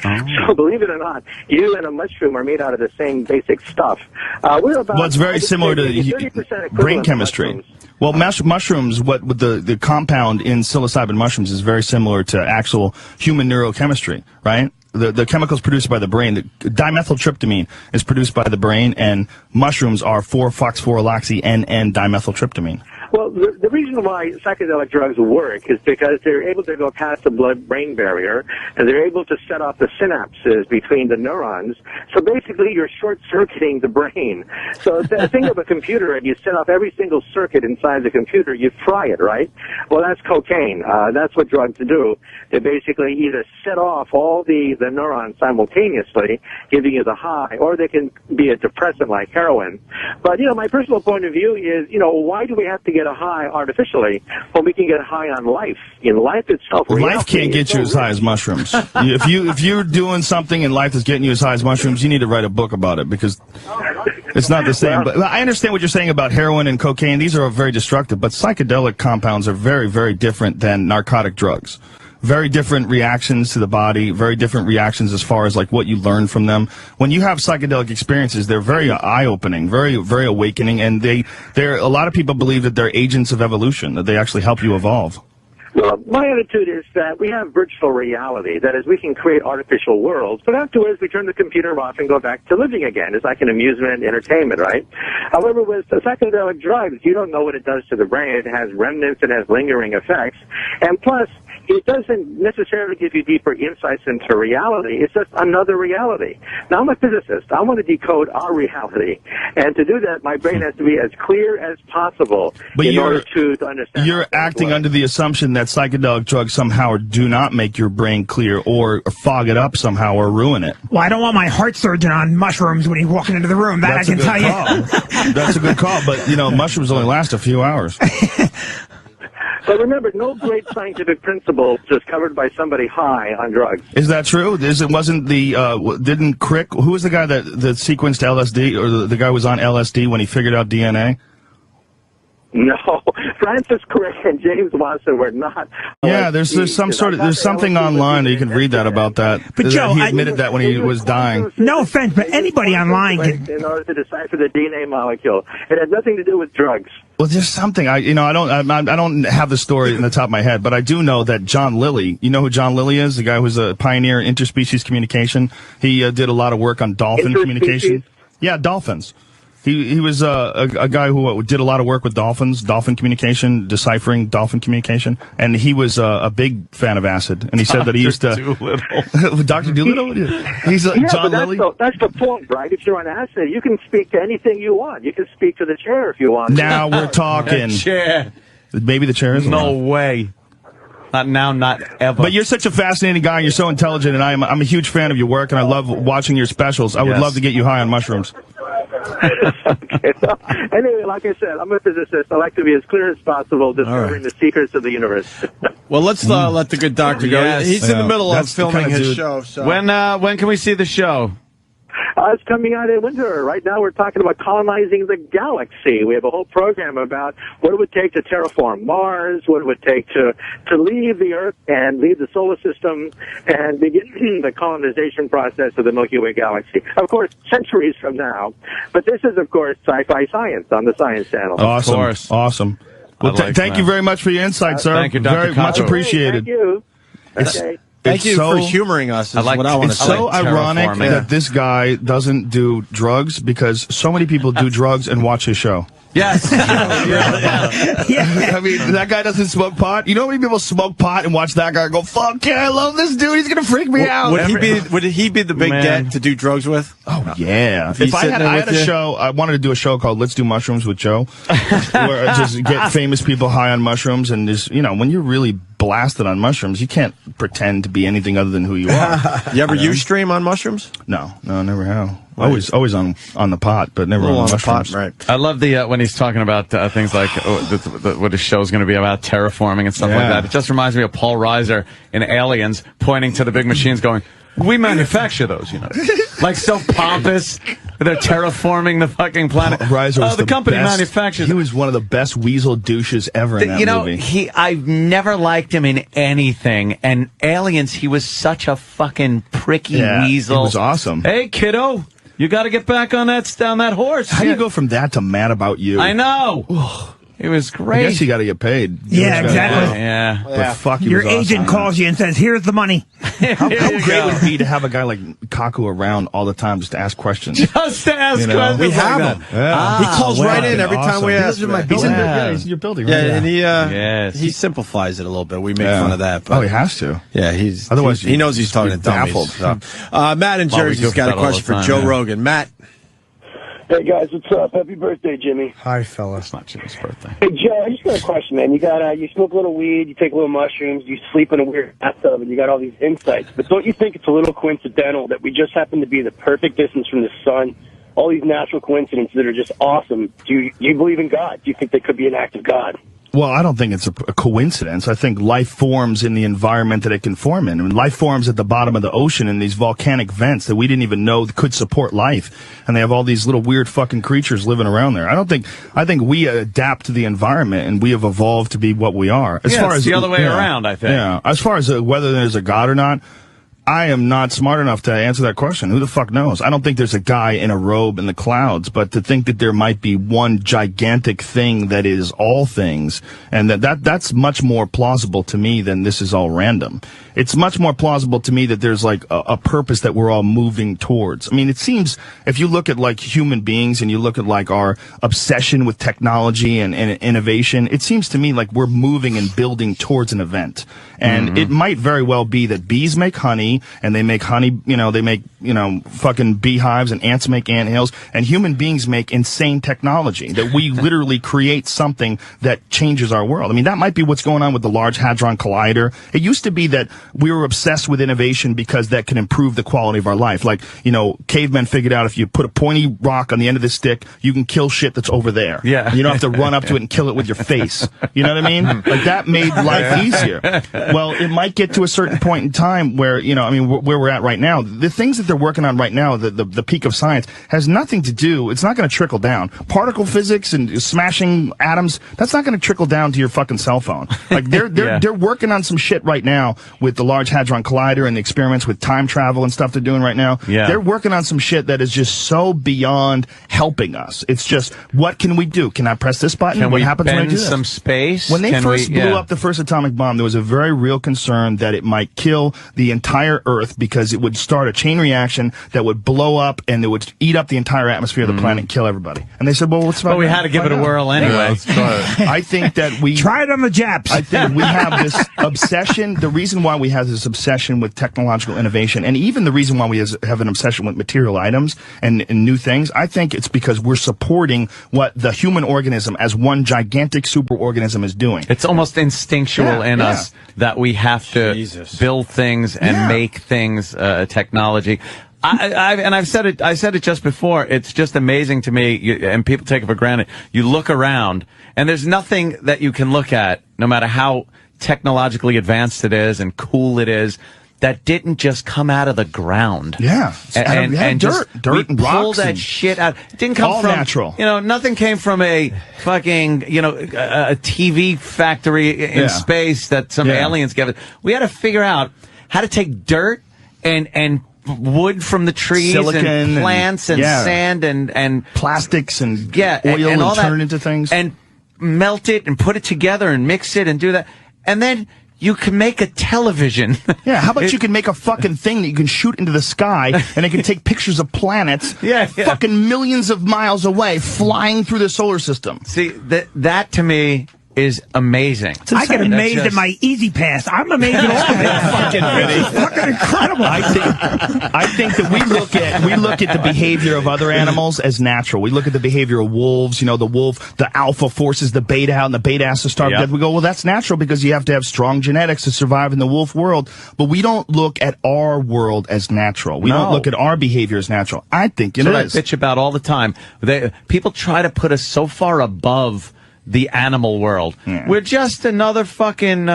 S7: So believe it or not, you and a mushroom are made out of the same basic stuff.
S1: It's very similar to brain chemistry. Well, mushrooms, the compound in psilocybin mushrooms is very similar to actual human neurochemistry, right? The chemicals produced by the brain, the dimethyltryptamine is produced by the brain, and mushrooms are 4-phosphorylloxy-N-N-dimethyltryptamine.
S7: Well, the reason why psychedelic drugs work is because they're able to go past the blood-brain barrier, and they're able to set off the synapses between the neurons. So basically, you're short-circuiting the brain. So think of a computer, and you set off every single circuit inside the computer. You fry it, right? Well, that's cocaine. That's what drugs do. They basically either set off all the neurons simultaneously, giving you the high, or they can be a depressant like heroin. But, my personal point of view is, why do we have to get a high artificially when we can get a high on life? Life itself.
S1: Life can't get you as high as mushrooms. If you're doing something in life that's getting you as high as mushrooms, you need to write a book about it because it's not the same. But I understand what you're saying about heroin and cocaine. These are very destructive, but psychedelic compounds are very, very different than narcotic drugs. Very different reactions to the body, very different reactions as far as like what you learn from them. When you have psychedelic experiences, they're very eye-opening, very, very awakening, and they're a lot of people believe that they're agents of evolution, that they actually help you evolve.
S7: Well, my attitude is that we have virtual reality. That is, we can create artificial worlds, but afterwards we turn the computer off and go back to living again. It's like an amusement, entertainment, right? However, with psychedelic drugs, you don't know what it does to the brain. It has remnants, it has lingering effects, and plus, it doesn't necessarily give you deeper insights into reality. It's just another reality. Now, I'm a physicist. I want to decode our reality. And to do that, my brain has to be as clear as possible in order to understand.
S1: You're acting under the assumption that psychedelic drugs somehow do not make your brain clear or fog it up somehow or ruin it.
S3: Well, I don't want my heart surgeon on mushrooms when he's walking into the room. That
S1: That's
S3: I can tell you.
S1: That's a good call. But, mushrooms only last a few hours.
S7: But remember, no great scientific principle is discovered by somebody high on drugs.
S1: Is that true? Didn't Crick, who was the guy that sequenced LSD, or the guy who was on LSD when he figured out DNA?
S7: No, Francis Crick and James Watson were not.
S1: Yeah, there's something online that you can read that about that.
S3: But Joe,
S1: he admitted that when he was dying.
S3: No offense, but anybody online can.
S7: In order to decipher the DNA molecule, it had nothing to do with drugs.
S1: Well, there's something I don't have the story in the top of my head, but I do know that John Lilly. You know who John Lilly is? The guy who's a pioneer in interspecies communication. He did a lot of work on dolphin communication. Yeah, dolphins. He was a guy who did a lot of work with dolphins, dolphin communication, deciphering dolphin communication, and he was a big fan of acid. And he said that he used to Dr. Doolittle. He's John Lilly.
S7: That's the point, right? If you're on acid, you can speak to anything you want. You can speak to the chair if you want.
S1: Now we're talking.
S2: Chair.
S1: Maybe the chair is
S2: no way. Not now, not ever.
S1: But you're such a fascinating guy. You're so intelligent, and I'm a huge fan of your work, and I love watching your specials. I would love to get you high on mushrooms.
S7: Okay, so, anyway, like I said, I'm a physicist. I like to be as clear as possible, discovering the secrets of the universe.
S4: Well, let's let the good doctor go.
S2: Yes.
S4: He's in the middle of filming his
S1: dude.
S4: show. So.
S2: When can we see the show?
S7: It's coming out in winter. Right now we're talking about colonizing the galaxy. We have a whole program about what it would take to terraform Mars, what it would take to leave the Earth and leave the solar system and begin the colonization process of the Milky Way galaxy. Of course, centuries from now. But this is, of course, sci-fi science on the Science Channel.
S1: Awesome. Of course. Awesome. Well, thank you very much for your insight, sir.
S2: Thank you, Dr.
S1: Very much appreciated.
S7: Thank you. Okay.
S4: Thank you for humoring us. Is what I want to say.
S1: It's so ironic that this guy doesn't do drugs because so many people do drugs and watch his show.
S2: Yes.
S1: I mean, that guy doesn't smoke pot. You know how many people smoke pot and watch that guy and go, fuck yeah, I love this dude. He's going to freak me out.
S4: Would he be the big get to do drugs with?
S1: Oh, yeah. If I had a show, I wanted to do a show called Let's Do Mushrooms with Joe, where I just get famous people high on mushrooms. And just, when you're really blasted on mushrooms, you can't pretend to be anything other than who you are.
S4: You ever Ustream on mushrums?
S1: No, never have. Always on the pot, but never on the mushrooms.
S4: Pot, right.
S2: I love the when he's talking about things like what his show's going to be about, terraforming and stuff like that. It just reminds me of Paul Reiser in Aliens, pointing to the big machines, going, "We manufacture those, like so pompous. They're terraforming the fucking planet."
S1: Reiser was
S2: the company manufactures.
S1: He was one of the best weasel douches ever in that movie.
S2: I've never liked him in anything. And Aliens, he was such a fucking pricky weasel.
S1: He was awesome.
S2: Hey, kiddo. You got to get back on that horse.
S1: How do you go from that to Mad About You?
S2: I know. It was great.
S1: I guess you got to get paid.
S3: Yeah, exactly.
S2: Yeah.
S1: But fuck,
S3: your agent calls you and says, "Here's the money."
S1: How great would it be to have a guy like Kaku around all the time just to ask questions?
S2: Just to ask questions.
S4: We have him.
S1: Yeah.
S4: He calls right in every time we ask.
S1: He's in your building. Right?
S4: Yeah, and he simplifies it a little bit. We make fun of that. But
S1: he has to.
S4: Yeah, otherwise he knows he's talking to dummies. So. Matt in Jersey's got a question for Joe Rogan. Matt.
S8: Hey guys, what's up? Happy birthday, Jimmy.
S1: Hi, fella. It's not Jimmy's birthday.
S8: Hey Joe, I just got a question, man. You smoke a little weed, you take a little mushrooms, you sleep in a weird bathtub, and you got all these insights. But don't you think it's a little coincidental that we just happen to be the perfect distance from the sun? All these natural coincidences that are just awesome. Do you believe in God? Do you think they could be an act of God?
S1: Well, I don't think it's a coincidence. I think life forms in the environment that it can form in. I mean, life forms at the bottom of the ocean in these volcanic vents that we didn't even know could support life. And they have all these little weird fucking creatures living around there. I think we adapt to the environment and we have evolved to be what we are.
S2: As far as the other way around, I think.
S1: Yeah. As far as whether there's a God or not, I am not smart enough to answer that question. Who the fuck knows? I don't think there's a guy in a robe in the clouds, but to think that there might be one gigantic thing that is all things, and that's much more plausible to me than this is all random. It's much more plausible to me that there's like a purpose that we're all moving towards. I mean, it seems, if you look at like human beings and you look at like our obsession with technology and innovation, it seems to me like we're moving and building towards an event. And it might very well be that bees make honey, and they make honey, they make, fucking beehives, and ants make anthills, and human beings make insane technology, that we literally create something that changes our world. I mean, that might be what's going on with the Large Hadron Collider. It used to be that we were obsessed with innovation because that can improve the quality of our life. Like, cavemen figured out if you put a pointy rock on the end of the stick, you can kill shit that's over there.
S2: Yeah.
S1: You don't have to run up to it and kill it with your face. You know what I mean? Like, that made life easier. Well, it might get to a certain point in time where, I mean, where we're at right now, the things that they're working on right now, the peak of science, has nothing to do. It's not going to trickle down. Particle physics and smashing atoms, that's not going to trickle down to your fucking cell phone. Like they're working on some shit right now with the Large Hadron Collider and the experiments with time travel and stuff they're doing right now.
S2: Yeah.
S1: They're working on some shit that is just so beyond helping us. It's just, what can we do? Can I press this button?
S2: Can
S1: what
S2: we
S1: happens when I do
S2: bend
S1: this?
S2: some space?
S1: When they
S2: Can
S1: first
S2: we-
S1: blew
S2: yeah.
S1: up the first atomic bomb, there was a very real concern that it might kill the entire Earth because it would start a chain reaction that would blow up and it would eat up the entire atmosphere of the planet and kill everybody. And they said, well, what's about
S2: But we
S1: that?
S2: had to give it a
S1: Find out.
S2: whirl anyway.
S1: I think that we
S3: Try it on the Japs.
S1: I think we have this obsession. The reason why we have this obsession with technological innovation, and even the reason why we have an obsession with material items and new things, I think it's because we're supporting what the human organism as one gigantic superorganism is doing.
S2: It's almost instinctual in us that we have to build things and make things, technology. I've said it. I said it just before. It's just amazing to me, and people take it for granted. You look around, and there's nothing that you can look at, no matter how technologically advanced it is and cool it is, that didn't just come out of the ground.
S1: Yeah,
S2: and
S1: dirt
S2: we
S1: and
S2: pulled
S1: rocks
S2: that
S1: and
S2: shit out. It didn't come
S1: all
S2: from
S1: natural.
S2: Nothing came from a fucking a TV factory in space that some aliens gave us. We had to figure out how to take dirt and wood from the trees,
S1: silicon
S2: and plants and sand and
S1: plastics and
S2: and
S1: oil and
S2: all that,
S1: turn into things
S2: and melt it and put it together and mix it and do that, and then you can make a television.
S1: Yeah, how about you can make a fucking thing that you can shoot into the sky and it can take pictures of planets fucking millions of miles away flying through the solar system.
S2: See, that to me is amazing.
S3: I get amazed at my Easy Pass. I'm amazed at all of it. It's fucking incredible.
S1: I think that we look at the behavior of other animals as natural. We look at the behavior of wolves. The wolf, the alpha forces the beta out, and the beta has to starve dead. We go, well, that's natural because you have to have strong genetics to survive in the wolf world. But we don't look at our world as natural. We don't look at our behavior as natural. I think it is.
S2: That's what I bitch about all the time. People try to put us so far above the animal world. We're just another fucking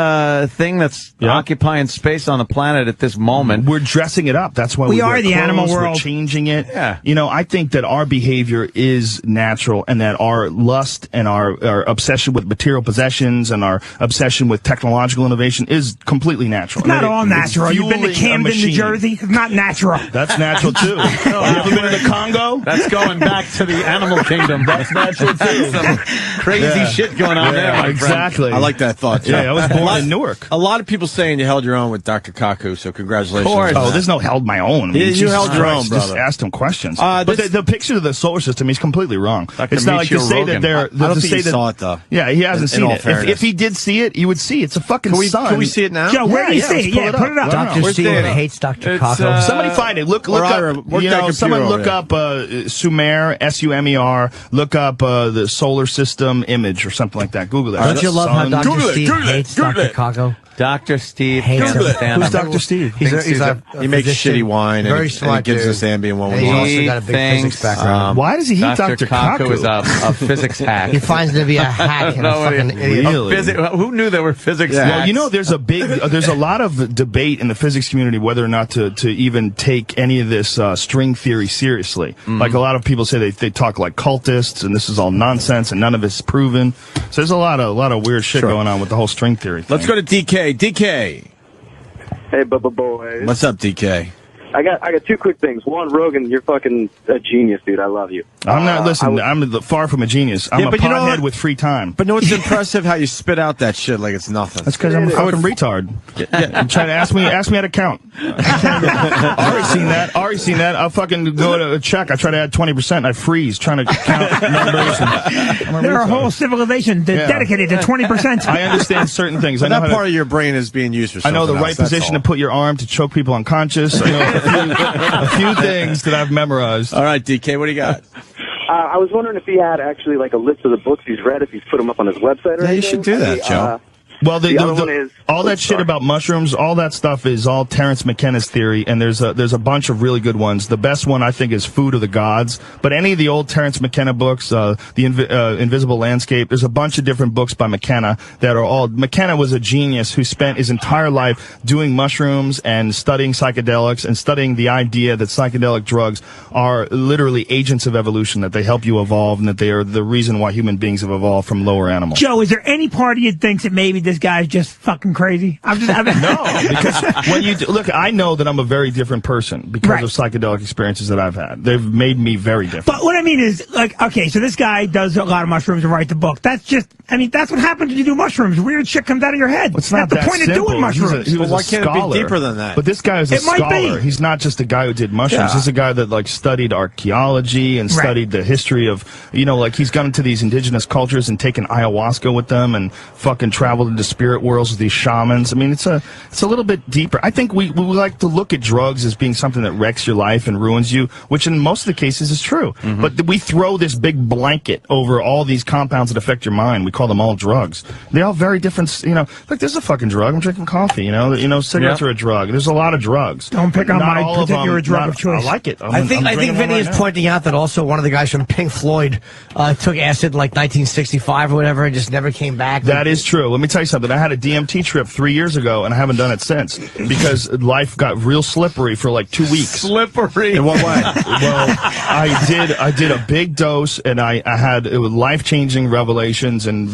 S2: thing that's occupying space on the planet at this moment.
S1: We're dressing it up. That's why we
S3: are
S1: wear
S3: the
S1: clothes,
S3: animal world.
S1: We're changing it.
S2: Yeah.
S1: I think that our behavior is natural, and that our lust and our obsession with material possessions and our obsession with technological innovation is completely natural.
S3: It's not all natural. You've been to
S1: fueling a
S3: Camden, New
S1: machine.
S3: Jersey? It's not natural.
S1: That's natural too. You ever been to the Congo?
S2: That's going back to the animal kingdom.
S1: That's natural too.
S2: Some crazy shit going on there, my friend.
S1: exactly.
S4: I like that thought, Joe.
S1: Yeah, I was born in Newark.
S4: A lot of people saying you held your own with Dr. Kaku, so congratulations.
S2: Of course.
S1: Oh, there's no held my own. I mean,
S4: You
S1: Jesus
S4: held your
S1: Christ,
S4: own,
S1: just
S4: brother.
S1: asked him questions.
S4: This-
S1: But the picture of the solar system, he's completely wrong.
S2: Dr.
S1: It's not like to
S2: Michio
S1: say
S2: Rogan.
S1: that they're.
S4: I don't
S1: to
S4: think
S1: say
S4: he
S1: that,
S4: saw it, though.
S1: Yeah, he hasn't
S4: In
S1: seen
S4: all
S1: it.
S4: fairness.
S1: If he did see it, you would see it's a fucking sun.
S4: Can we see it now?
S3: Joe, where do you see
S1: let's
S3: it?
S1: pull
S3: Yeah,
S1: it
S3: put it up.
S1: Dr.
S4: Where's
S5: Steve
S4: Dana?
S5: hates Dr.
S2: It's,
S5: Kaku.
S1: Somebody find it. Look
S4: Or
S1: up.
S4: Ira, work that computer
S1: Someone
S4: over
S1: look
S4: there.
S1: up Sumer, Sumer. Look up the solar system image or something like that. Google that.
S5: Don't you love how
S1: Sun.
S5: Dr.
S4: Google it,
S5: Steve
S4: Google it,
S5: hates
S4: Google
S5: Dr.
S4: it.
S5: Kaku?
S2: Dr. Steve
S5: Hates
S2: can't
S5: him.
S2: stand
S1: Who's
S2: him.
S1: Dr. Steve?
S5: He's a
S4: He makes
S5: physician,
S4: shitty wine
S5: very
S4: and
S5: smart
S4: he gives
S5: dude.
S4: us Ambien when we
S5: And he's
S4: want.
S5: also got a big physics background.
S1: Why does he hate Dr.
S2: Kaku is
S1: Kaku?
S2: a physics hack.
S5: He finds it to be a hack and a fucking idiot.
S1: Really?
S2: Who knew there were physics
S4: Yeah.
S2: hacks?
S1: Well, there's a lot of debate in the physics community whether or not to even take any of this string theory seriously. Like a lot of people say they talk like cultists, and this is all nonsense, and none of it's proven. So there's a lot of weird shit going on with the whole string theory thing.
S4: Let's go to DK. DK.
S9: Hey, Bubba Boys.
S4: What's up, DK?
S9: I got two quick things. One, Rogan, you're fucking a genius, dude. I love you.
S1: I'm not. Listen, I'm far from a genius. I'm
S4: Yeah,
S1: a
S4: but you know
S1: pothead
S4: what?
S1: with free time.
S4: But no, it's impressive how you spit out that shit like it's nothing.
S1: That's because I'm a fucking retard. You try to ask me how to count. Already seen that. I'll fucking go to a check. I try to add 20%. I freeze trying to count numbers.
S3: There are a whole civilization dedicated to 20%.
S1: I understand certain things.
S4: But
S1: I know
S4: that
S1: how
S4: part
S1: to,
S4: of your brain is being used for
S1: I
S4: something
S1: know the
S4: else,
S1: right
S4: that's
S1: position
S4: all.
S1: to put your arm to choke people unconscious. I know a few things that I've memorized.
S4: All right, DK, what do you got?
S9: I was wondering if he had actually like a list of the books he's read, if he's put them up on his website or anything.
S4: Yeah, you should do that, Joe.
S1: Well,
S9: the other one is
S1: all that shit about mushrooms. All that stuff is all Terence McKenna's theory, and there's a bunch of really good ones. The best one I think is Food of the Gods. But any of the old Terence McKenna books, the Invisible Landscape, there's a bunch of different books by McKenna that are all. McKenna was a genius who spent his entire life doing mushrooms and studying psychedelics and studying the idea that psychedelic drugs are literally agents of evolution, that they help you evolve, and that they are the reason why human beings have evolved from lower animals.
S3: Joe, is there any part of you that thinks that maybe this guy's just fucking crazy?
S1: No, because when you look, I know that I'm a very different person because of psychedelic experiences that I've had. They've made me very different.
S3: But what I mean is, like, okay, so this guy does a lot of mushrooms and write the book. That's just, I mean, that's what happens when you do mushrooms. Weird shit comes out of your head.
S1: It's not
S3: that's the point
S1: simple.
S3: of doing mushrooms.
S4: Well, why can't it be deeper than that?
S1: But this guy is a scholar. He's not just a guy who did mushrooms. He's a guy that like studied archaeology and studied the history of, like he's gone into these indigenous cultures and taken ayahuasca with them and fucking traveled into spirit worlds with these shamans. I mean, it's a little bit deeper. I think we like to look at drugs as being something that wrecks your life and ruins you, which in most of the cases is true. Mm-hmm. But we throw this big blanket over all these compounds that affect your mind. We call them all drugs. They're all very different. Like there's a fucking drug. I'm drinking coffee. Cigarettes are a drug. There's a lot of drugs.
S3: Don't pick on my particular drug of choice.
S1: I like it.
S5: I think Vinny is pointing out that also one of the guys from Pink Floyd took acid in like 1965 or whatever and just never came back.
S1: That is true. Let me tell you something. I had a DMT trip 3 years ago, and I haven't done it since because life got real slippery for like 2 weeks.
S4: Slippery?
S1: In what way? Well, I did a big dose, and it was life-changing revelations, and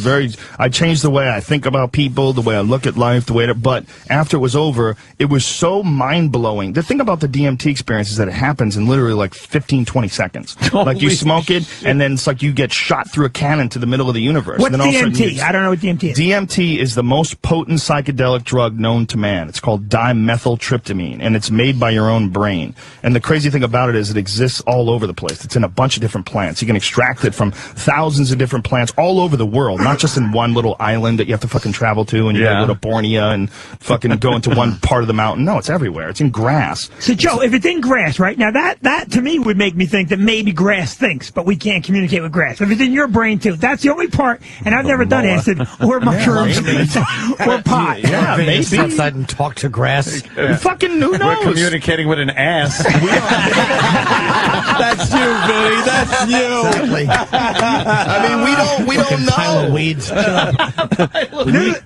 S1: I changed the way I think about people, the way I look at life, but after it was over, it was so mind-blowing. The thing about the DMT experience is that it happens in literally like 15, 20 seconds. Like you smoke it, and then it's like you get shot through a cannon to the middle of the universe.
S3: What's DMT? I don't know what DMT is.
S1: DMT is the most potent psychedelic drug known to man. It's called dimethyltryptamine, and it's made by your own brain. And the crazy thing about it is it exists all over the place. It's in a bunch of different plants. You can extract it from thousands of different plants all over the world, not just in one little island that you have to fucking travel to, and you gotta go to Borneo and fucking go into one part of the mountain. No, it's everywhere. It's in grass.
S3: So, Joe, if it's in grass, right, now that to me would make me think that maybe grass thinks, but we can't communicate with grass. If it's in your brain, too, that's the only part, and I've never done acid or mushrooms or pot.
S5: Yeah, maybe. Sit outside and talk to grass.
S1: Fucking who knows?
S2: We're communicating with an ass.
S4: That's you, Vinny. That's you.
S5: Exactly.
S1: I mean, we don't know.
S5: Pile of weeds.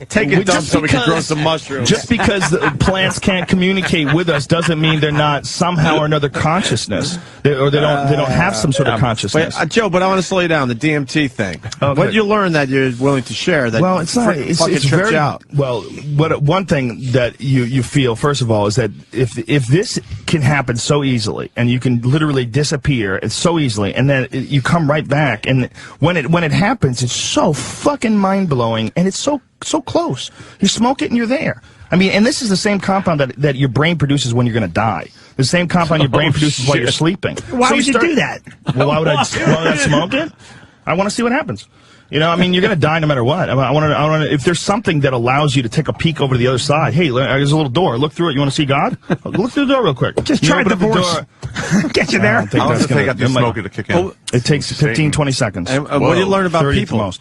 S4: Take a dump so we can grow some mushrooms.
S1: Just because the plants can't communicate with us doesn't mean they're not somehow or another consciousness, they don't have some sort of consciousness.
S4: Wait, Joe, but I want to slow you down. The DMT thing. Okay. What did you learn that you're willing to share? That
S1: it's not. It's
S4: tripped
S1: very
S4: you out.
S1: Well. One thing that you feel first of all is that if this can happen so easily, and you can literally disappear so easily, and then you come right back, and when it happens, it's so fucking mind blowing, and it's so close. You smoke it and you're there. I mean, and this is the same compound that your brain produces when you're going to die. The same compound your brain produces while you're sleeping.
S3: Why would you do that?
S1: Well, why would I smoke it? I want to see what happens. I mean, you're going to die no matter what. I want to. If there's something that allows you to take a peek over to the other side, hey, there's a little door. Look through it. You want to see God? Look through the door real quick.
S3: Just try divorce. Get you there.
S6: How long does it take after you smoke it to kick in?
S1: It takes 15, 20 seconds.
S4: And what do you learn about people?
S1: Most.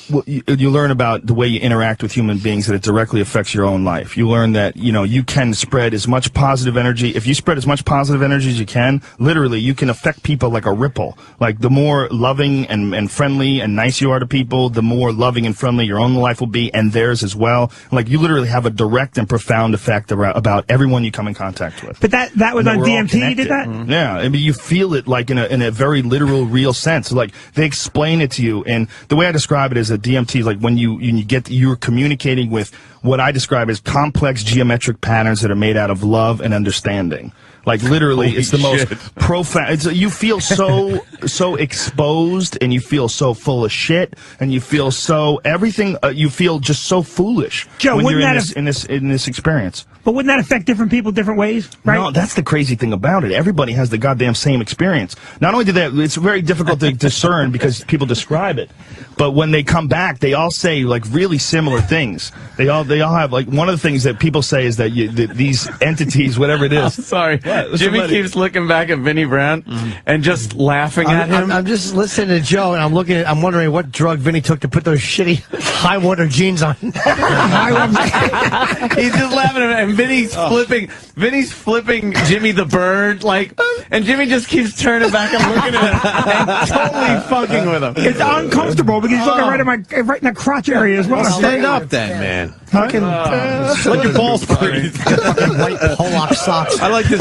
S1: Well, you learn about the way you interact with human beings, that it directly affects your own life. You learn that, you can spread as much positive energy. If you spread as much positive energy as you can, literally, you can affect people like a ripple. Like, the more loving and friendly and nice you are to people, the more loving and friendly your own life will be, and theirs as well. Like, you literally have a direct and profound effect about everyone you come in contact with.
S3: But that was on DMT, you did that?
S1: Mm-hmm. Yeah, I mean, you feel it, like, in a very literal, real sense. Like, they explain it to you, and the way I describe it is that DMT is like when you're communicating with what I describe as complex geometric patterns that are made out of love and understanding. Like, literally, it's the most profound. You feel so exposed, and you feel so full of shit, and you feel so everything. You feel just so foolish
S3: Joe,
S1: when you're in this experience.
S3: But wouldn't that affect different people different ways, right?
S1: No, that's the crazy thing about it. Everybody has the goddamn same experience. Not only do they, it's very difficult to discern because people describe it, but when they come back, they all say like really similar things. They all have like one of the things that people say is that these entities, whatever it is.
S2: Sorry, Jimmy keeps looking back at Vinnie Brand and just at him.
S5: I'm just listening to Joe, and I'm wondering what drug Vinny took to put those shitty high water jeans on.
S2: He's just laughing at him, and Vinny's flipping Jimmy the Bird, and Jimmy just keeps turning back and looking at him and totally fucking with him.
S3: It's uncomfortable because he's looking right in the crotch area as well.
S4: Stand up then, man.
S5: Fucking
S4: let your balls breathe.
S5: Fucking white Pollock socks.
S4: I like this.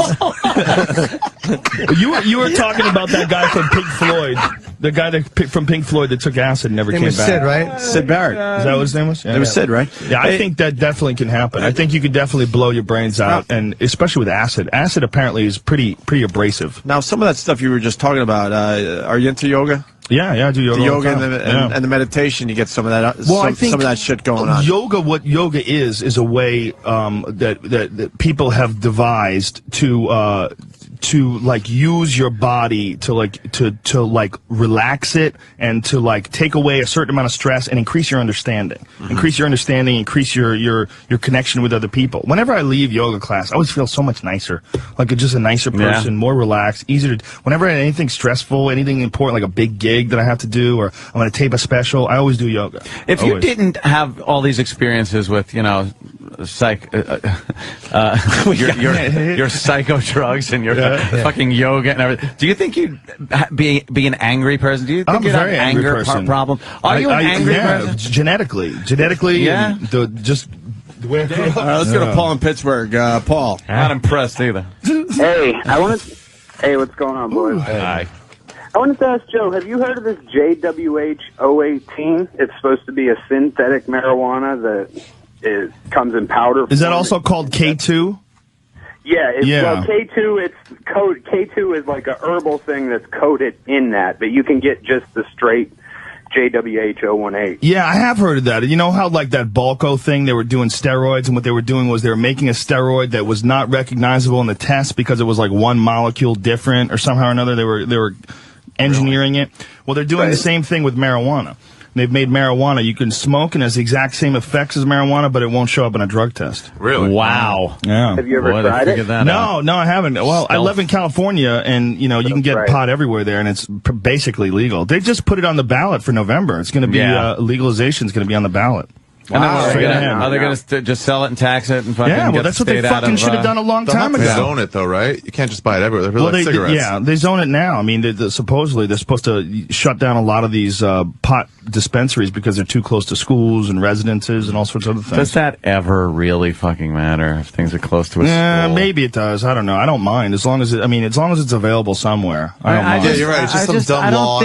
S1: You were talking about that guy from Pink Floyd, the guy from Pink Floyd that took acid and never came back.
S5: Sid, right?
S4: Sid Barrett.
S1: Is that what his name was?
S4: It was Sid, right?
S1: Yeah, I think that definitely can happen. I think you could definitely blow your brains out, and especially with acid. Acid apparently is pretty abrasive.
S4: Now, some of that stuff you were just talking about, are you into yoga?
S1: Yeah, I do yoga.
S4: The yoga and the meditation, you get some of that. I think some of that shit going on.
S1: Yoga, what yoga is a way that people have devised to like use your body to relax it and to like take away a certain amount of stress and increase your understanding. Increase your understanding, increase your connection with other people. Whenever I leave yoga class, I always feel so much nicer. Like just a nicer person, more relaxed, easier to whenever I have anything stressful, anything important like a big gig that I have to do or I'm going to tape a special, I always do yoga.
S2: If you didn't have all these experiences with, your psycho drugs and your fucking yoga and everything, do you think you'd be an angry person? Do you think you'd have an anger problem? Are you an angry person?
S1: Genetically,
S2: yeah.
S1: Just the way I grew up.
S4: All right, let's go to Paul in Pittsburgh. Paul.
S2: Not impressed either.
S9: Hey, what's going on, boys?
S2: Hi.
S9: I wanted to ask Joe, have you heard of this JWH-018? It's supposed to be a synthetic marijuana that comes in powder form.
S1: Is that also called K2?
S9: Yeah, well, K2, K2 is like a herbal thing that's coated in that, but you can get just the straight JWH-018.
S1: Yeah, I have heard of that. You know how like that Balco thing, they were doing steroids, and what they were doing was they were making a steroid that was not recognizable in the test because it was like one molecule different or somehow or another they were engineering it. Well, they're doing the same thing with marijuana. They've made marijuana you can smoke and it has the exact same effects as marijuana, but it won't show up in a drug test.
S2: Really? Wow.
S1: Yeah.
S9: Have you ever tried it?
S1: No, I haven't. Well, I live in California, and you can get pot everywhere there, and it's basically legal. They just put it on the ballot for November. It's going to be legalization is going to be on the ballot.
S2: Wow. Are they going to just sell it and tax it and fucking
S1: well, that's what they fucking should have done a long time ago.
S6: They zone it, though, right? You can't just buy it everywhere. They're like cigarettes.
S1: They zone it now. I mean, supposedly they're supposed to shut down a lot of these pot dispensaries because they're too close to schools and residences and all sorts of other things.
S2: Does that ever really fucking matter if things are close to a school?
S1: Maybe it does. I don't know. I don't mind as long as it's available somewhere. I don't mind.
S6: Yeah, you're right. It's just some dumb law.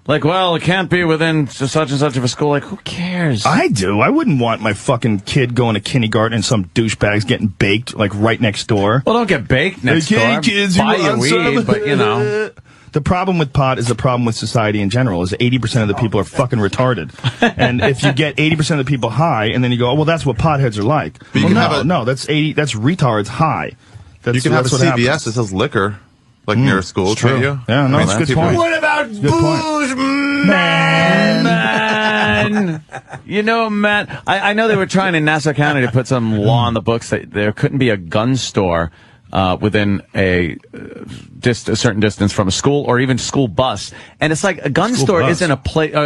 S2: Well, it can't be within such and such of a school. Like, who cares?
S1: I do. I wouldn't want my fucking kid going to kindergarten and some douchebags getting baked like right next door.
S2: Well, don't get baked next door.
S1: Kids,
S2: buy your weed, but
S1: The problem with pot is the problem with society in general is 80% of the people are fucking retarded. And if you get 80% of the people high and then you go, oh, well, that's what potheads are like. But that's retards high.
S6: You can have a CVS that sells liquor. Like near school, can't you?
S1: Yeah, no, that's a good point.
S4: What about booze, man?
S2: Matt, I know they were trying in Nassau County to put some law on the books that there couldn't be a gun store within a certain distance from a school or even school bus. And it's like a gun store isn't a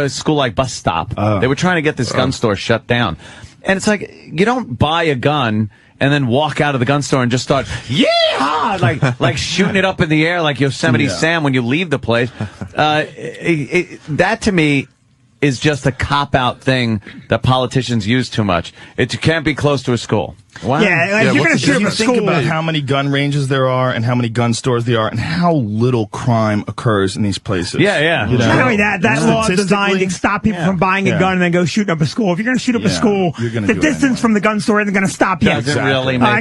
S2: school-like bus stop. They were trying to get this gun store shut down. And it's like, you don't buy a gun and then walk out of the gun store and just start, yeehaw, like shooting it up in the air like Yosemite Sam when you leave the place. That to me is just a cop-out thing that politicians use too much. It can't be close to a school. Wow.
S3: Yeah, you're going to shoot up a school.
S1: Think about how many gun ranges there are and how many gun stores there are and how little crime occurs in these places.
S2: Yeah.
S3: Not only that law is designed to stop people from buying a gun and then go shooting up a school. If you're going to shoot up a school, the distance from the gun store isn't going to stop you. I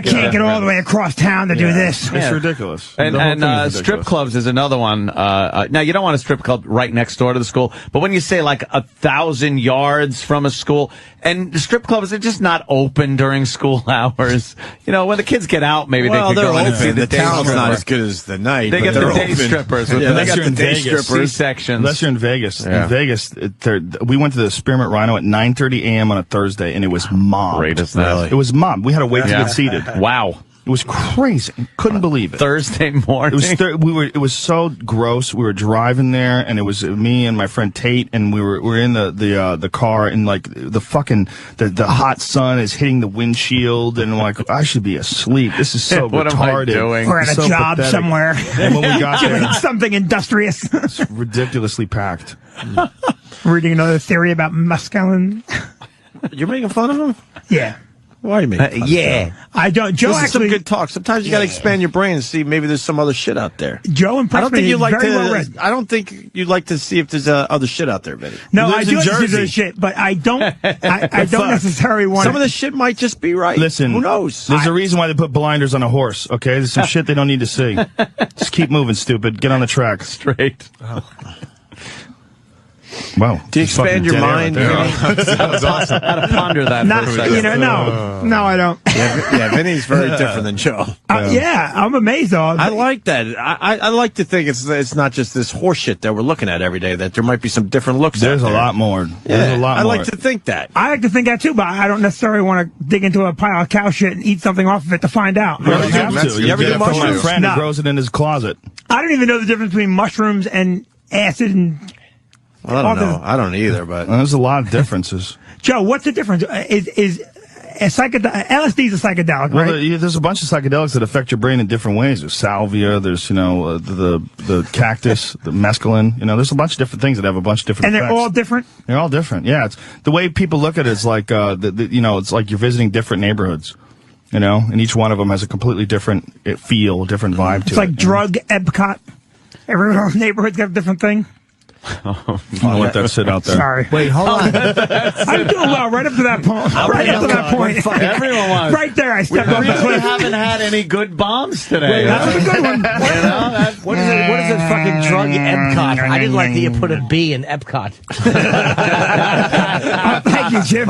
S3: can't get all the way across town to do this.
S1: It's ridiculous.
S2: And strip clubs is another one. Now, you don't want a strip club right next door to the school, but when you say like 1,000 yards from a school, and the strip clubs are just not open during school hours. hours. You know, when the kids get out, maybe they could go in and see
S4: the town's not as good as the night.
S2: They get the day strippers.
S4: Yeah, they got the day strippers.
S2: C-sections.
S1: Unless you're in Vegas. Yeah. In Vegas, we went to the Spearmint Rhino at 9:30 a.m. on a Thursday, and it was mobbed.
S2: Great as that.
S1: It was mobbed. We had to wait to get seated.
S2: Wow.
S1: It was crazy. Couldn't believe it.
S2: Thursday morning.
S1: It was so gross. We were driving there, and it was me and my friend Tate, and we were in the car, and like the hot sun is hitting the windshield, and I'm like, I should be asleep. This is so
S2: what
S1: retarded.
S2: Am I doing?
S3: Or at a job pathetic. Somewhere.
S1: And when we got there,
S3: something industrious.
S1: It's ridiculously packed.
S3: Reading another theory about mescaline.
S4: You're making fun of him?
S3: Yeah.
S4: Why are you making fun
S5: of
S3: I don't. Joe
S4: this
S3: actually.
S4: Is some good talk. Sometimes you got to expand your brain and see maybe there's some other shit out there.
S3: Joe impressed me.
S4: I don't think you'd like to see if there's other shit out there, Vinny.
S3: No, I do see the shit, but I don't. I don't necessarily want.
S4: Some of the shit might just be right.
S1: Listen,
S4: who knows?
S1: There's a reason why they put blinders on a horse. Okay, there's some shit they don't need to see. Just keep moving, stupid. Get on the track.
S2: Straight.
S1: Wow.
S4: Do you expand your mind?
S2: That was awesome. I had to ponder that for a second.
S3: No, I don't.
S4: Yeah, Vinny's very different than Joe.
S3: Yeah, I'm amazed, though.
S4: I like that. I like to think it's not just this horse shit that we're looking at every day, that there might be some different looks
S1: There's
S4: out there.
S1: a lot more.
S4: Yeah,
S1: There's a lot more.
S4: I like to think that.
S3: I like to think that, too, but I don't necessarily want to dig into a pile of cow shit and eat something off of it to find out.
S1: You have to.
S4: You ever do mushrooms?
S1: My friend who grows it in his closet.
S3: I don't even know the difference between mushrooms and acid and...
S4: Well, I don't know. I don't either, but
S1: there's a lot of differences.
S3: Joe, what's the difference? Is LSD is a psychedelic, right?
S1: Well, there's a bunch of psychedelics that affect your brain in different ways. There's salvia. There's the cactus, the mescaline. There's a bunch of different things that have a bunch of different.
S3: And they're
S1: effects.
S3: all different.
S1: They're all different. Yeah, it's the way people look at it is like it's like you're visiting different neighborhoods. And each one of them has a completely different feel, different vibe to it.
S3: It's like drug Epcot. Every neighborhood's got a different thing.
S1: I'll let that sit out there.
S3: Sorry.
S5: Wait, hold on.
S3: I'm doing well right up to that point. Right up to that point.
S2: Everyone was.
S3: Right there, I stepped up.
S2: We really haven't had any good bombs today.
S3: Wait, that was a good one.
S5: What is it fucking drug Epcot? I didn't like that you put a B in Epcot.
S3: Thank you, Jim.